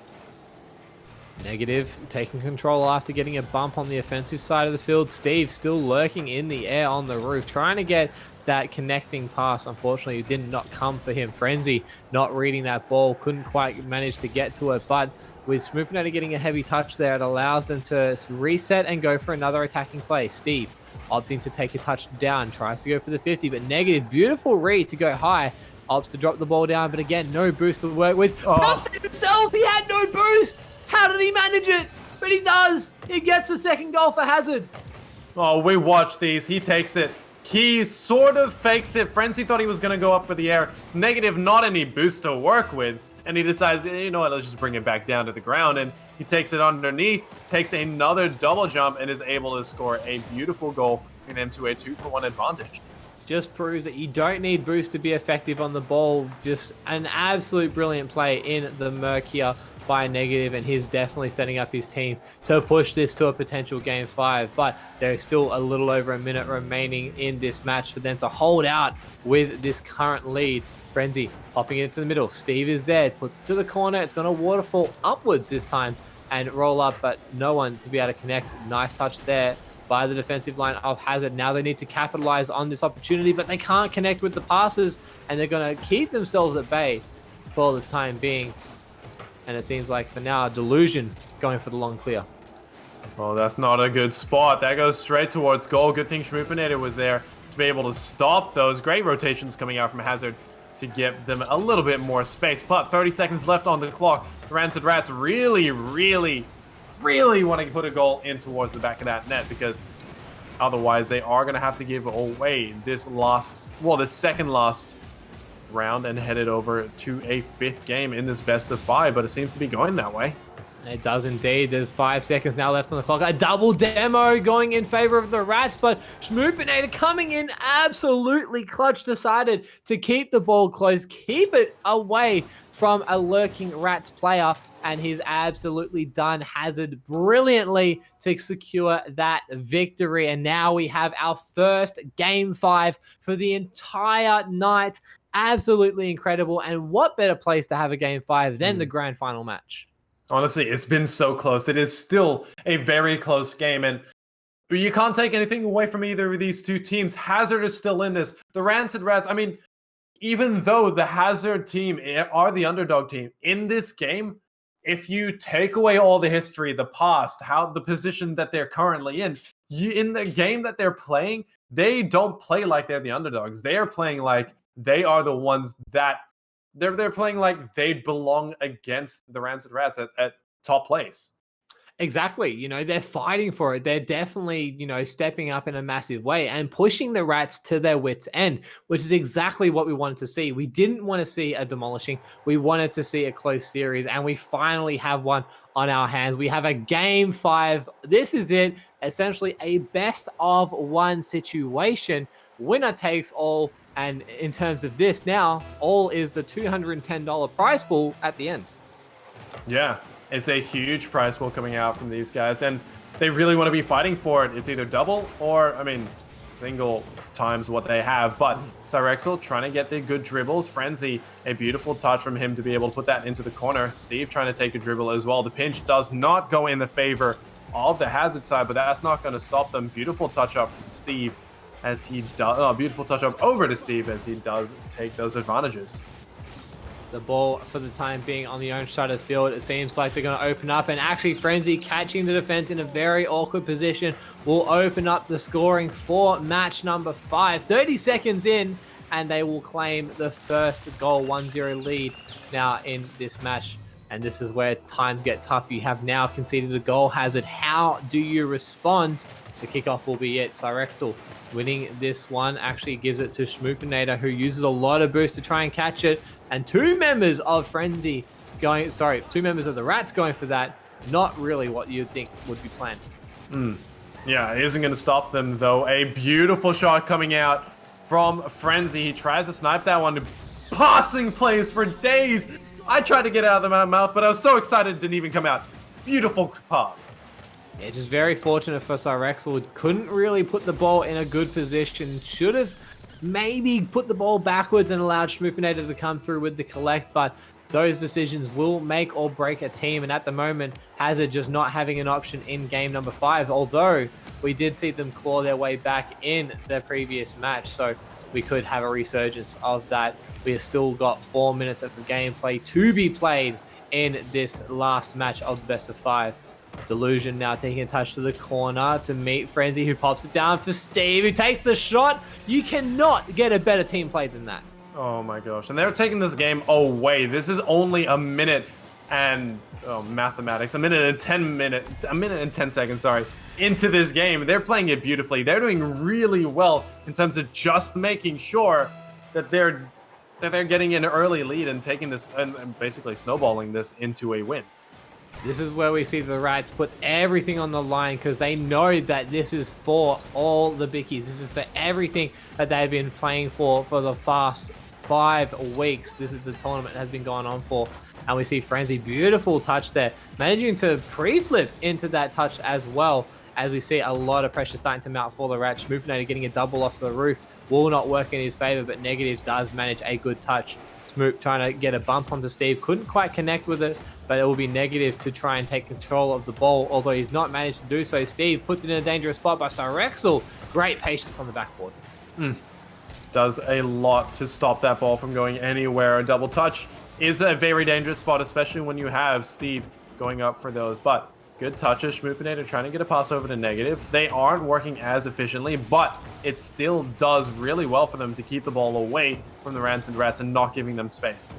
Negative taking control after getting a bump on the offensive side of the field. Steve still lurking in the air on the roof, trying to get that connecting pass. Unfortunately, it did not come for him. Frenzy not reading that ball, couldn't quite manage to get to it, but with Schmoopinator getting a heavy touch there, it allows them to reset and go for another attacking play. Steve opting to take a touch down, tries to go for the 50, but negative. Beautiful read to go high, opts to drop the ball down, but again, no boost to work with. Himself, he had no boost. How did he manage it? But he does. He gets the second goal for Hazard. Oh, we watch these. He takes it. He sort of fakes it. Frenzy thought he was going to go up for the air. Negative, not any boost to work with. And he decides, you know what, let's just bring it back down to the ground. And he takes it underneath, takes another double jump, and is able to score a beautiful goal, bringing them to a 2-for-1 advantage. Just proves that you don't need boost to be effective on the ball. Just an absolute brilliant play in the Merc here by Negative, and he's definitely setting up his team to push this to a potential game 5. But there is still a little over a minute remaining in this match for them to hold out with this current lead. Frenzy popping into the middle. Steve is there, puts it to the corner. It's going to waterfall upwards this time and roll up, but no one to be able to connect. Nice touch there by the defensive line of Hazard. Now they need to capitalize on this opportunity, but they can't connect with the passes, and they're going to keep themselves at bay for the time being. And it seems like for now, Delusion going for the long clear. Oh, that's not a good spot. That goes straight towards goal. Good thing Schmoopinator was there to be able to stop those. Great rotations coming out from Hazard to give them a little bit more space. But 30 seconds left on the clock. The Rancid Rats really want to put a goal in towards the back of that net, because otherwise they are going to have to give away this second last round and headed over to a 5th game in this best of 5, but it seems to be going that way. It does indeed. There's 5 seconds now left on the clock. A double demo going in favor of the Rats, but Schmoopinator coming in absolutely clutch, decided to keep the ball close, keep it away from a lurking Rats player, and he's absolutely done Hazard brilliantly to secure that victory. And now we have our first game 5 for the entire night. Absolutely incredible, and what better place to have a game 5 than the grand final match? Honestly, it's been so close. It is still a very close game, and you can't take anything away from either of these two teams. Hazard is still in this. The Rancid Rats, I mean, even though the Hazard team are the underdog team in this game, if you take away all the history, the past, how the position that they're currently in the game that they're playing, they don't play like they're the underdogs. They are playing like they are the ones that they're playing like they belong against the Rancid Rats at top place. Exactly. They're fighting for it. They're definitely, stepping up in a massive way and pushing the Rats to their wits' end, which is exactly what we wanted to see. We didn't want to see a demolishing. We wanted to see a close series, and we finally have one on our hands. We have a game 5. This is it. Essentially a best of one situation. Winner takes all. And in terms of this now, all is the $210 prize pool at the end. Yeah, it's a huge prize pool coming out from these guys, and they really want to be fighting for it. It's either double or, I mean, single times what they have. But Cyrexel trying to get the good dribbles. Frenzy, a beautiful touch from him to be able to put that into the corner. Steve trying to take a dribble as well. The pinch does not go in the favor of the Hazard side, but that's not going to stop them. Beautiful touch up from Steve as he does. Oh, beautiful touch up over to Steve as he does take those advantages. The ball for the time being on the own side of the field. It seems like they're going to open up, and actually Frenzy catching the defense in a very awkward position will open up the scoring for match number 5. 30 seconds in, and they will claim the first goal. 1-0 lead now in this match. And this is where times get tough. You have now conceded a goal Hazard. How do you respond? The kickoff will be it. Cyrexel winning this one actually gives it to Schmoopinator, who uses a lot of boost to try and catch it. And 2 members of Frenzy going, 2 members of the Rats going for that. Not really what you'd think would be planned. Yeah, it isn't going to stop them, though. A beautiful shot coming out from Frenzy. He tries to snipe that one. Passing plays for days. I tried to get it out of my mouth, but I was so excited it didn't even come out. Beautiful pass. Yeah, just very fortunate for Cyrexel. Couldn't really put the ball in a good position. Should have maybe put the ball backwards and allowed Schmoopinator to come through with the collect, but those decisions will make or break a team. And at the moment, Hazard just not having an option in game number 5, although we did see them claw their way back in their previous match. So we could have a resurgence of that. We have still got 4 minutes of the gameplay to be played in this last match of the best of 5. Delusion now taking a touch to the corner to meet Frenzy, who pops it down for Steve, who takes the shot. You cannot get a better team play than that. Oh my gosh. And they're taking this game away. This is only a minute and mathematics. A minute and 10 seconds, sorry, into this game. They're playing it beautifully. They're doing really well in terms of just making sure that they're getting an early lead and taking this and basically snowballing this into a win. This is where we see the Rats put everything on the line because they know that this is for all the bickies. This is for everything that they've been playing for the past 5 weeks. This is the tournament that has been going on for. And we see Frenzy, beautiful touch there, managing to pre-flip into that touch as well, as we see a lot of pressure starting to mount for the Rats. Schmoopinator getting a double off the roof will not work in his favor, but Negative does manage a good touch. Smoop trying to get a bump onto Steve, couldn't quite connect with it, but it will be Negative to try and take control of the ball, although he's not managed to do so. Steve puts it in a dangerous spot by Cyrexel. Great patience on the backboard. Does a lot to stop that ball from going anywhere. A double touch is a very dangerous spot, especially when you have Steve going up for those. But good touches. Schmoopinator trying to get a pass over to Negative. They aren't working as efficiently, but it still does really well for them to keep the ball away from the Rancid Rats and not giving them space.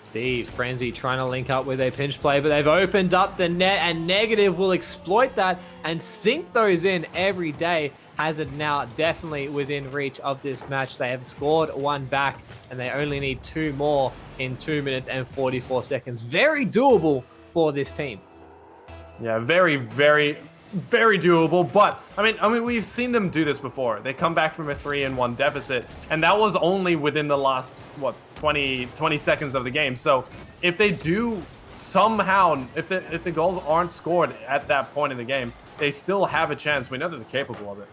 Steve, Frenzy trying to link up with a pinch play, but they've opened up the net, and Negative will exploit that and sink those in every day. Hazard now definitely within reach of this match. They have scored 1 back, and they only need 2 more in 2 minutes and 44 seconds. Very doable for this team. Yeah, very, very, very doable. But I mean, we've seen them do this before. They come back from a 3-1 deficit, and that was only within the last 20 seconds of the game. So if they do somehow, if the goals aren't scored at that point in the game, they still have a chance. We know that they're capable of it.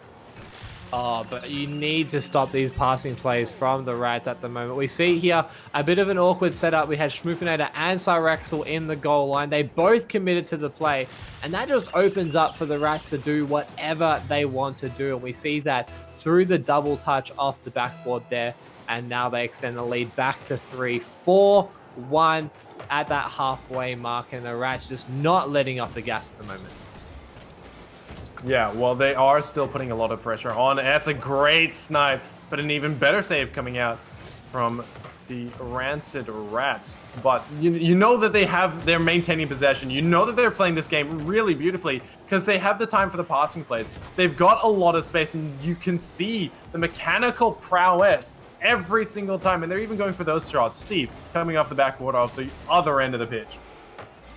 Oh, but you need to stop these passing plays from the Rats at the moment. We see here a bit of an awkward setup. We had Schmoopinator and Cyrexel in the goal line. They both committed to the play, and that just opens up for the Rats to do whatever they want to do. And we see that through the double touch off the backboard there, and now they extend the lead back to 3-4-1 at that halfway mark, and the Rats just not letting off the gas at the moment. Yeah, well, they are still putting a lot of pressure on. That's a great snipe, but an even better save coming out from the Rancid Rats. But you know that they're maintaining possession. You know that they're playing this game really beautifully because they have the time for the passing plays. They've got a lot of space, and you can see the mechanical prowess every single time. And they're even going for those shots. Steve coming off the backboard off the other end of the pitch.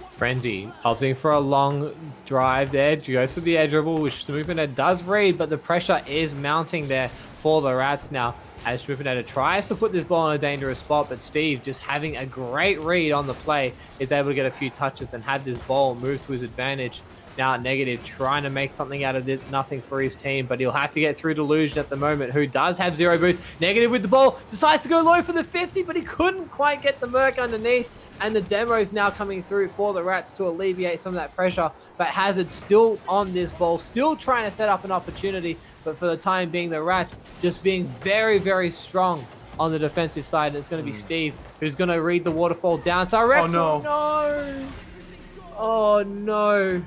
Frenzy opting for a long drive there. Goes for the air dribble, which Smoopened does read, but the pressure is mounting there for the Rats now. As Smoopened tries to put this ball in a dangerous spot, but Steve, just having a great read on the play, is able to get a few touches and have this ball move to his advantage. Now Negative trying to make something out of this, nothing for his team, but he'll have to get through Delusion at the moment, who does have 0 boost. Negative with the ball, decides to go low for the 50, but he couldn't quite get the Merc underneath. And the demo's now coming through for the Rats to alleviate some of that pressure. But Hazard still on this ball, still trying to set up an opportunity. But for the time being, the Rats just being very, very strong on the defensive side. And it's going to be Steve who's going to read the waterfall down. So Rex, oh no. No! Oh no.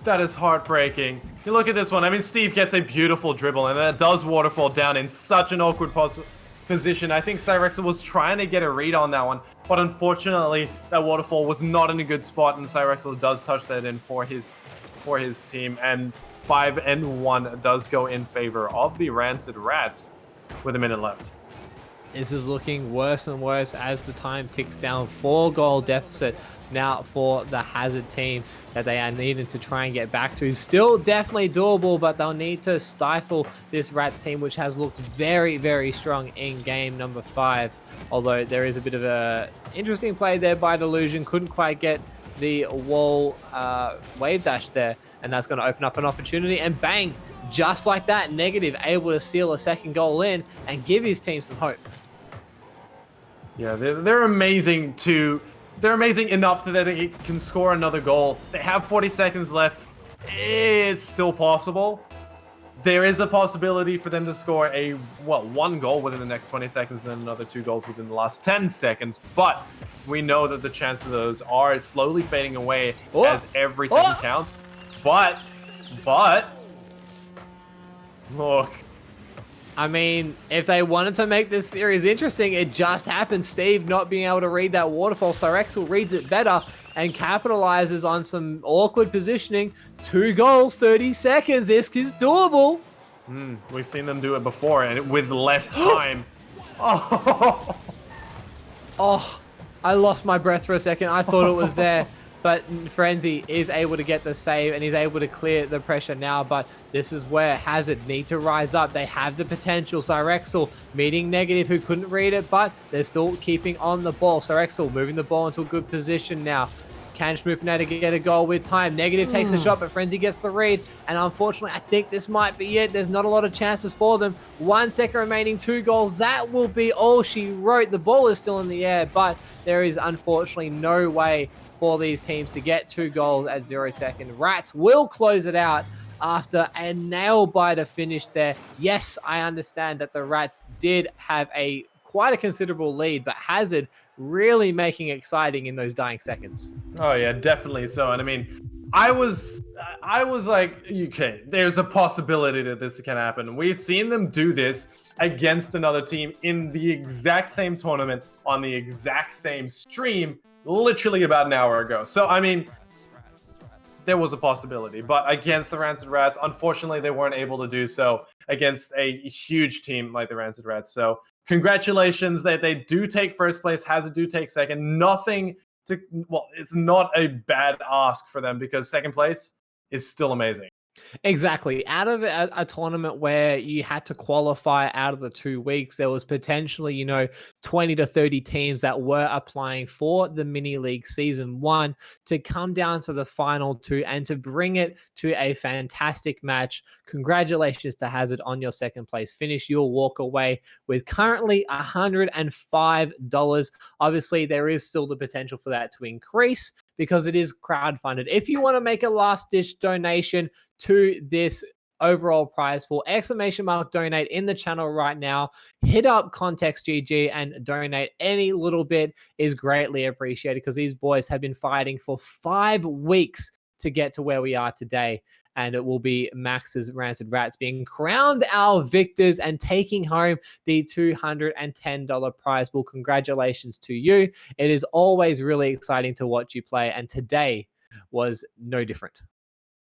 That is heartbreaking. You look at this one. I mean, Steve gets a beautiful dribble, and that does waterfall down in such an awkward position. I think Cyrexel was trying to get a read on that one, but unfortunately, that waterfall was not in a good spot, and Cyrexel does touch that in for his team, and 5-1 does go in favor of the Rancid Rats with a minute left. This is looking worse and worse as the time ticks down. 4-goal deficit now for the Hazard team that they are needing to try and get back to. Still definitely doable, but they'll need to stifle this Rats team, which has looked very, very strong in game number 5. Although there is a bit of a interesting play there by Delusion. Couldn't quite get the wall wave dash there, and that's going to open up an opportunity. And bang, just like that, Negative able to seal a second goal in and give his team some hope. Yeah, they're amazing to... They're amazing enough that they can score another goal. They have 40 seconds left. It's still possible. There is a possibility for them to score one goal within the next 20 seconds, and then another 2 goals within the last 10 seconds. But we know that the chances of those are slowly fading away as every second counts. But, look. I mean, if they wanted to make this series interesting, it just happened. Steve not being able to read that waterfall. Cyrexel reads it better and capitalizes on some awkward positioning. 2 goals, 30 seconds. This is doable. We've seen them do it before, and with less time. Oh, I lost my breath for a second. I thought it was there. But Frenzy is able to get the save, and he's able to clear the pressure now. But this is where Hazard need to rise up. They have the potential. Cyrexel meeting Negative, who couldn't read it, but they're still keeping on the ball. Cyrexel moving the ball into a good position now. Can Smoopened get a goal with time? Negative takes a shot, but Frenzy gets the read. And unfortunately, I think this might be it. There's not a lot of chances for them. 1 second remaining, 2 goals. That will be all she wrote. The ball is still in the air, but there is unfortunately no way for these teams to get 2 goals at 0 seconds. Rats will close it out after a nail-biter finish there. Yes, I understand that the Rats did have quite a considerable lead, but Hazard really making it exciting in those dying seconds. Oh yeah, definitely so. And I mean, I was like, okay, there's a possibility that this can happen. We've seen them do this against another team in the exact same tournament on the exact same stream literally about an hour ago. So, I mean, there was a possibility. But against the Rancid Rats, unfortunately, they weren't able to do so against a huge team like the Rancid Rats. So, congratulations that they do take first place. Hazard do take second. It's not a bad ask for them because second place is still amazing. Exactly. Out of a tournament where you had to qualify out of the 2 weeks, there was potentially, 20 to 30 teams that were applying for the mini league season 1 to come down to the final 2 and to bring it to a fantastic match. Congratulations to Hazard on your second place finish. You'll walk away with currently $105. Obviously, there is still the potential for that to increase because it is crowdfunded. If you want to make a last-ditch donation to this overall prize pool, !donate in the channel right now. Hit up Context GG and donate. Any little bit is greatly appreciated because these boys have been fighting for 5 weeks to get to where we are today. and it will be Max's Rancid Rats being crowned our victors and taking home the $210 prize pool. Congratulations to you. It is always really exciting to watch you play, and today was no different.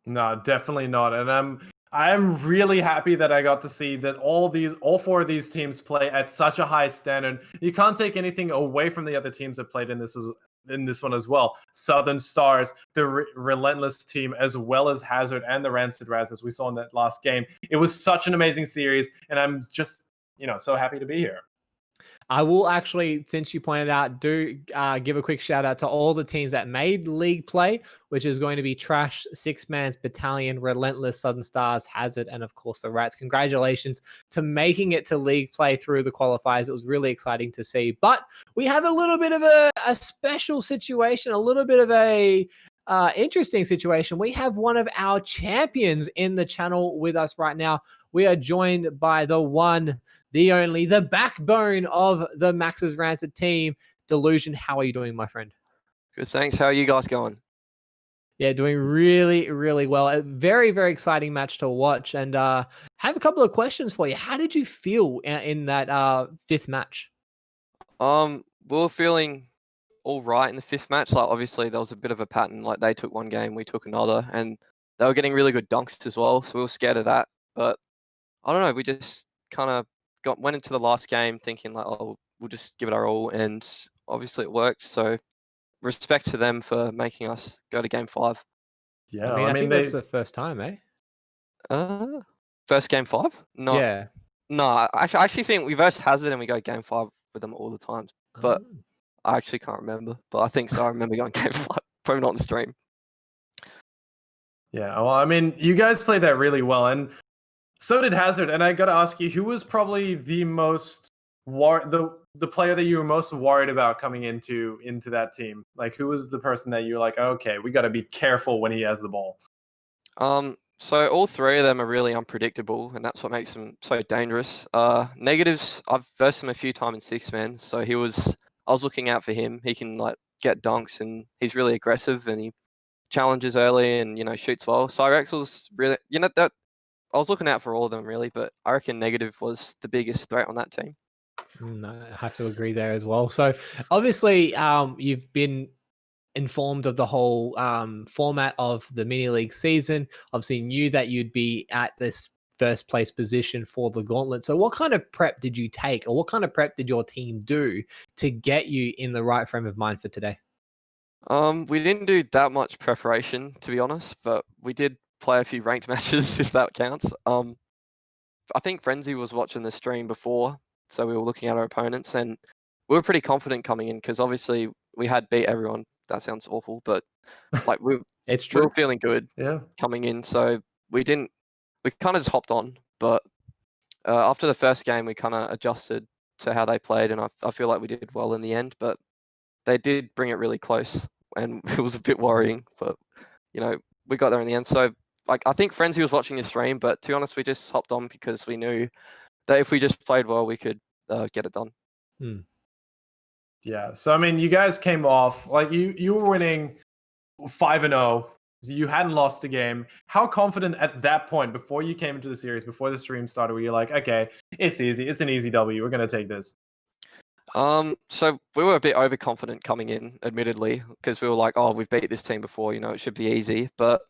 No, definitely not. And I'm really happy that I got to see that all four of these teams play at such a high standard. You can't take anything away from the other teams that played in this one as well. Southern Stars, the Relentless team, as well as Hazard and the Rancid Rats, as we saw in that last game. It was such an amazing series, and I'm just so happy to be here. I will actually, since you pointed out, do give a quick shout out to all the teams that made league play, which is going to be Trash, Six Man's Battalion, Relentless, Southern Stars, Hazard, and of course the Rats. Congratulations to making it to league play through the qualifiers. It was really exciting to see. But we have a little bit of a special situation, a little bit of a interesting situation. We have one of our champions in the channel with us right now. We are joined by the one, the only, the backbone of the Max's Rancid team, Delusion. How are you doing, my friend? Good, thanks. How are you guys going? Yeah, doing really, really well. A very, very exciting match to watch. And I have a couple of questions for you. How did you feel in that fifth match? We were feeling all right in the fifth match. Like, obviously, there was a bit of a pattern. Like, they took one game, we took another, and they were getting really good dunks as well. So we were scared of that. But I don't know. We just kind of went into the last game thinking like, oh, we'll just give it our all, and obviously it worked. So respect to them for making us go to game 5. Yeah, I think that's the first time, eh? First game 5? No, Yeah. no. I actually think we verse Hazard and we go game 5 with them all the time. But I actually can't remember. But I think so. I remember going game 5. Probably not on the stream. Yeah, well, I mean, you guys played that really well, and so did Hazard. And I got to ask you, who was probably the most the player that you were most worried about coming into that team? Like, who was the person that you were like, okay, we got to be careful when he has the ball? So all three of them are really unpredictable, and that's what makes them so dangerous. Negatives, I've versed him a few times in six-man, so I was looking out for him. He can like get dunks, and he's really aggressive, and he challenges early, and shoots well. Cyrex was really, that I was looking out for all of them really, but I reckon negative was the biggest threat on that team. I have to agree there as well. So obviously, you've been informed of the whole format of the mini league season. Obviously, knew that you'd be at this first place position for the gauntlet. So what kind of prep did you take, or what kind of prep did your team do to get you in the right frame of mind for today? We didn't do that much preparation, to be honest, but we did play a few ranked matches, if that counts. I think Frenzy was watching the stream before, so we were looking at our opponents, and we were pretty confident coming in because obviously we had beat everyone. That sounds awful, but like it's true. We were feeling good coming in, so we kind of just hopped on. But after the first game, we kind of adjusted to how they played, and I feel like we did well in the end. But they did bring it really close, and it was a bit worrying. But we got there in the end. So like, I think Frenzy was watching the stream, but to be honest, we just hopped on because we knew that if we just played well, we could get it done. Yeah. So I mean, you guys came off like you were winning 5-0. You hadn't lost a game. How confident at that point, before you came into the series, before the stream started, were you like, okay, it's easy, it's an easy W, we're gonna take this? So we were a bit overconfident coming in, admittedly, because we were like, oh, we've beat this team before, it should be easy. But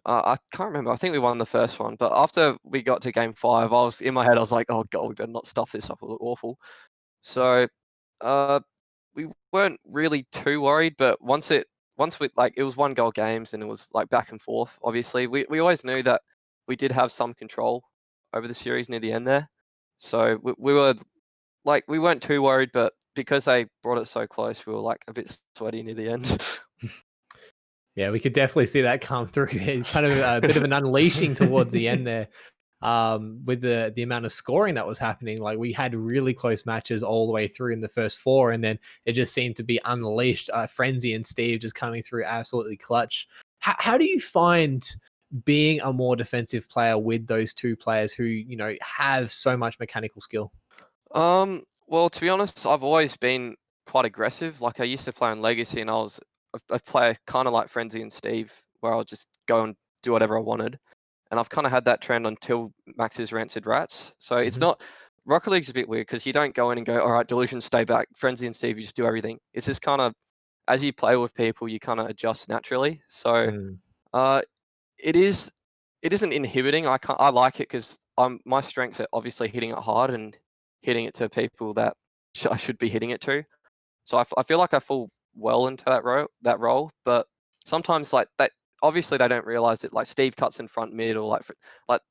I can't remember. I think we won the first one. But after we got to game 5, I was in my head, I was like, oh god, we better not stuff this up. It look awful. So we weren't really too worried. But once we it was 1-goal games, and it was like back and forth. Obviously, we always knew that we did have some control over the series near the end there. So we were like, we weren't too worried, but because they brought it so close, we were like a bit sweaty near the end. Yeah, we could definitely see that come through. It's kind of a bit of an unleashing towards the end there, with the amount of scoring that was happening. Like, we had really close matches all the way through in the first 4, and then it just seemed to be unleashed. Frenzy and Steve just coming through absolutely clutch. How do you find being a more defensive player with those two players who have so much mechanical skill? Well, to be honest, I've always been quite aggressive. Like, I used to play on Legacy, and I was a player kind of like Frenzy and Steve, where I'll just go and do whatever I wanted. and I've kind of had that trend until Max's Rancid Rats. So it's not Rocket League's a bit weird because you don't go in and go, all right, Delusion, stay back. Frenzy and Steve, you just do everything. It's just kind of as you play with people, you kind of adjust naturally. So it isn't inhibiting. I like it because my strengths are obviously hitting it hard and hitting it to people that I should be hitting it to. So I feel like I fall well into that role, but sometimes like that. Obviously, they don't realize it. Like Steve cuts in front mid, or like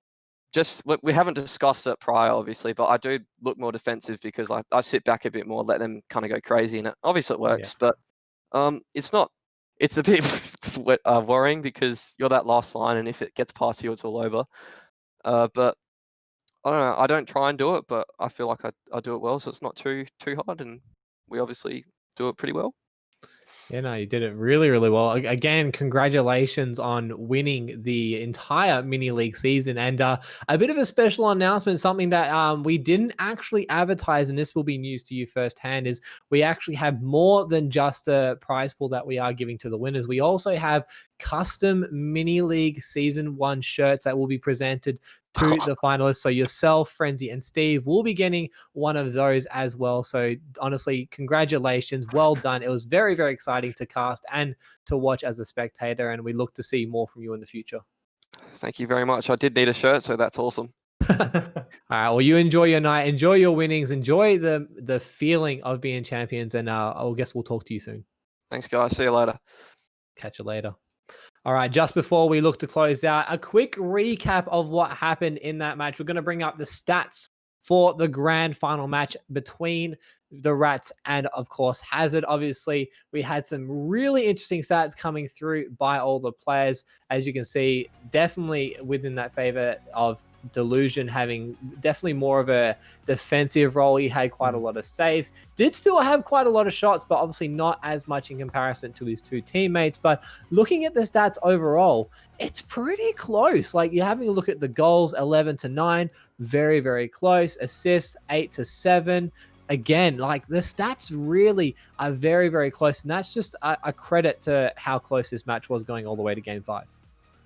just we haven't discussed it prior, obviously, but I do look more defensive because I sit back a bit more, let them kind of go crazy, and obviously it works. But it's not. It's a bit worrying because you're that last line, and if it gets past you, it's all over. But I don't know. I don't try and do it, but I feel like I do it well, so it's not too hard, and we obviously do it pretty well. Yeah, no, you did it really, really well. Again, congratulations on winning the entire mini league season, and a bit of a special announcement, something that we didn't actually advertise, and this will be news to you firsthand, is we actually have more than just a prize pool that we are giving to the winners. We also have custom mini league season 1 shirts that will be presented to the finalists. So yourself, Frenzy, and Steve will be getting one of those as well. So honestly, congratulations. Well done. It was very, very exciting to cast and to watch as a spectator, and we look to see more from you in the future. Thank you very much. I did need a shirt, so that's awesome. All right. Well, you enjoy your night, enjoy your winnings, enjoy the feeling of being champions, and I guess we'll talk to you soon. Thanks, guys. See you later. Catch you later. All right, just before we look to close out, a quick recap of what happened in that match. We're going to bring up the stats for the grand final match between the Rats and, of course, Hazard. Obviously, we had some really interesting stats coming through by all the players. As you can see, definitely within that favor of Delusion having definitely more of a defensive role. He had quite a lot of saves, did still have quite a lot of shots, but obviously not as much in comparison to his 2 teammates. But looking at the stats overall, it's pretty close. Like, you're having a look at the goals, 11-9, very, very close. Assists, 8-7. Again, like, the stats really are very, very close, and that's just a credit to how close this match was going all the way to game 5.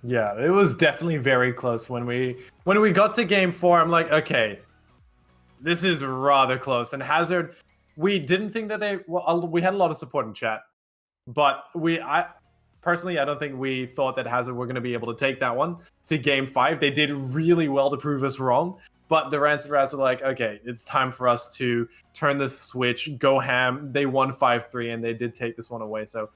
Yeah, it was definitely very close when we got to game 4. I'm like, okay, this is rather close. And Hazard, we didn't think that we had a lot of support in chat, but I personally don't think we thought that Hazard were going to be able to take that one to game 5. They did really well to prove us wrong, but the Rancid Rats were like, okay, it's time for us to turn the switch, go ham. They won 5-3, and they did take this one away. So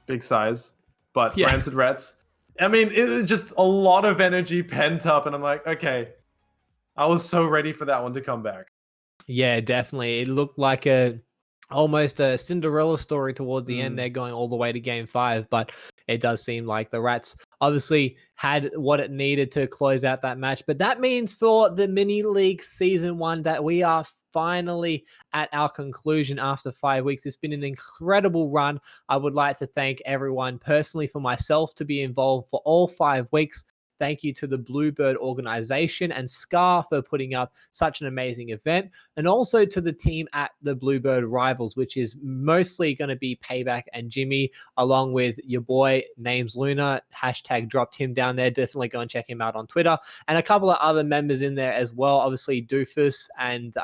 big size. But yeah. Rancid Rats, I mean, it's just a lot of energy pent up, and I'm like, okay, I was so ready for that one to come back. Yeah, definitely. It looked like almost a Cinderella story towards the end there, going all the way to game 5, but it does seem like the Rats obviously had what it needed to close out that match. But that means for the mini league season 1 that we are finally at our conclusion after 5 weeks. It's been an incredible run. I would like to thank everyone personally, for myself to be involved for all 5 weeks. Thank you to the BlueBird organization and Scar for putting up such an amazing event. And also to the team at the BlueBird Rivals, which is mostly going to be Payback and Jimmy, along with your boy, name's Luna. Hashtag dropped him down there. Definitely go and check him out on Twitter. And a couple of other members in there as well. Obviously, Doofus and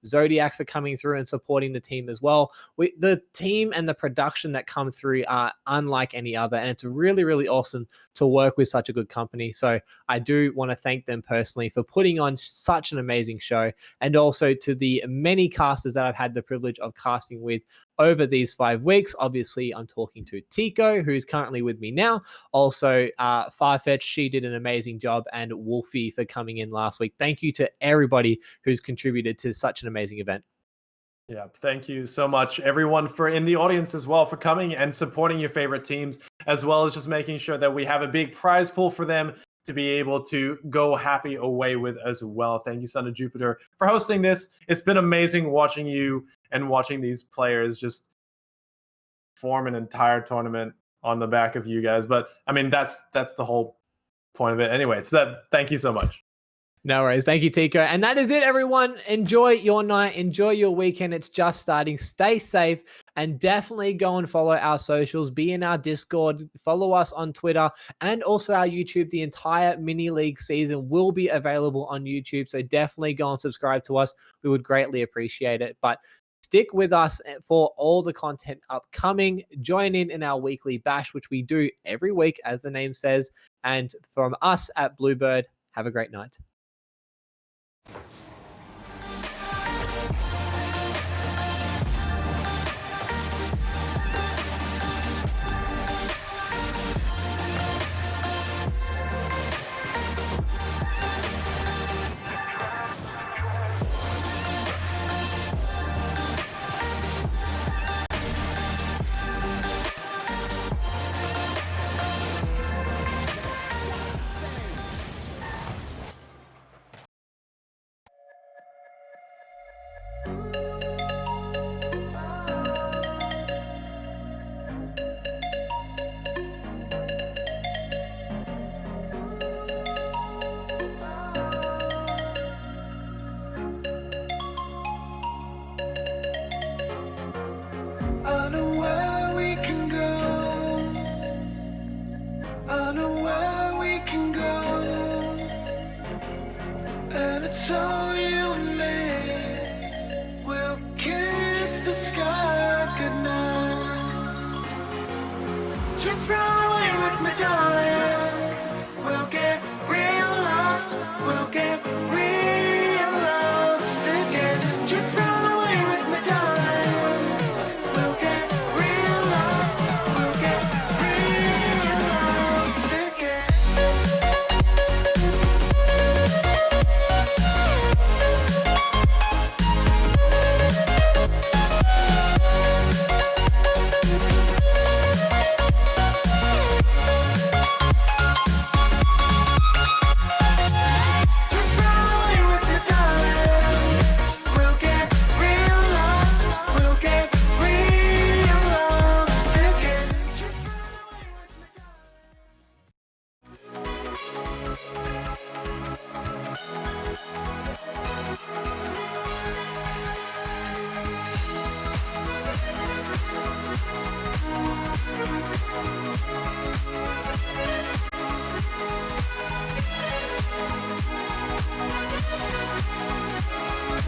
Zodiac for coming through and supporting the team as well. The team and the production that come through are unlike any other, and it's really, really awesome to work with such a good company. So I do want to thank them personally for putting on such an amazing show, and also to the many casters that I've had the privilege of casting with over these 5 weeks. Obviously, I'm talking to Tico, who's currently with me now. Also, Farfetch, she did an amazing job, and Wolfie for coming in last week. Thank you to everybody who's contributed to such an amazing event. Yeah, thank you so much, everyone in the audience as well, for coming and supporting your favorite teams, as well as just making sure that we have a big prize pool for them to be able to go happy away with as well. Thank you, Son of Jupiter, for hosting this. It's been amazing watching you and watching these players just form an entire tournament on the back of you guys. But I mean, that's the whole point of it anyway. So thank you so much. No worries. Thank you, Tico. And that is it, everyone. Enjoy your night. Enjoy your weekend. It's just starting. Stay safe. And definitely go and follow our socials, be in our Discord, follow us on Twitter, and also our YouTube. The entire mini league season will be available on YouTube. So definitely go and subscribe to us. We would greatly appreciate it. But stick with us for all the content upcoming. Join in our weekly bash, which we do every week, as the name says. And from us at BlueBird, have a great night. I know where we can go. I know where we can go. And it's all you.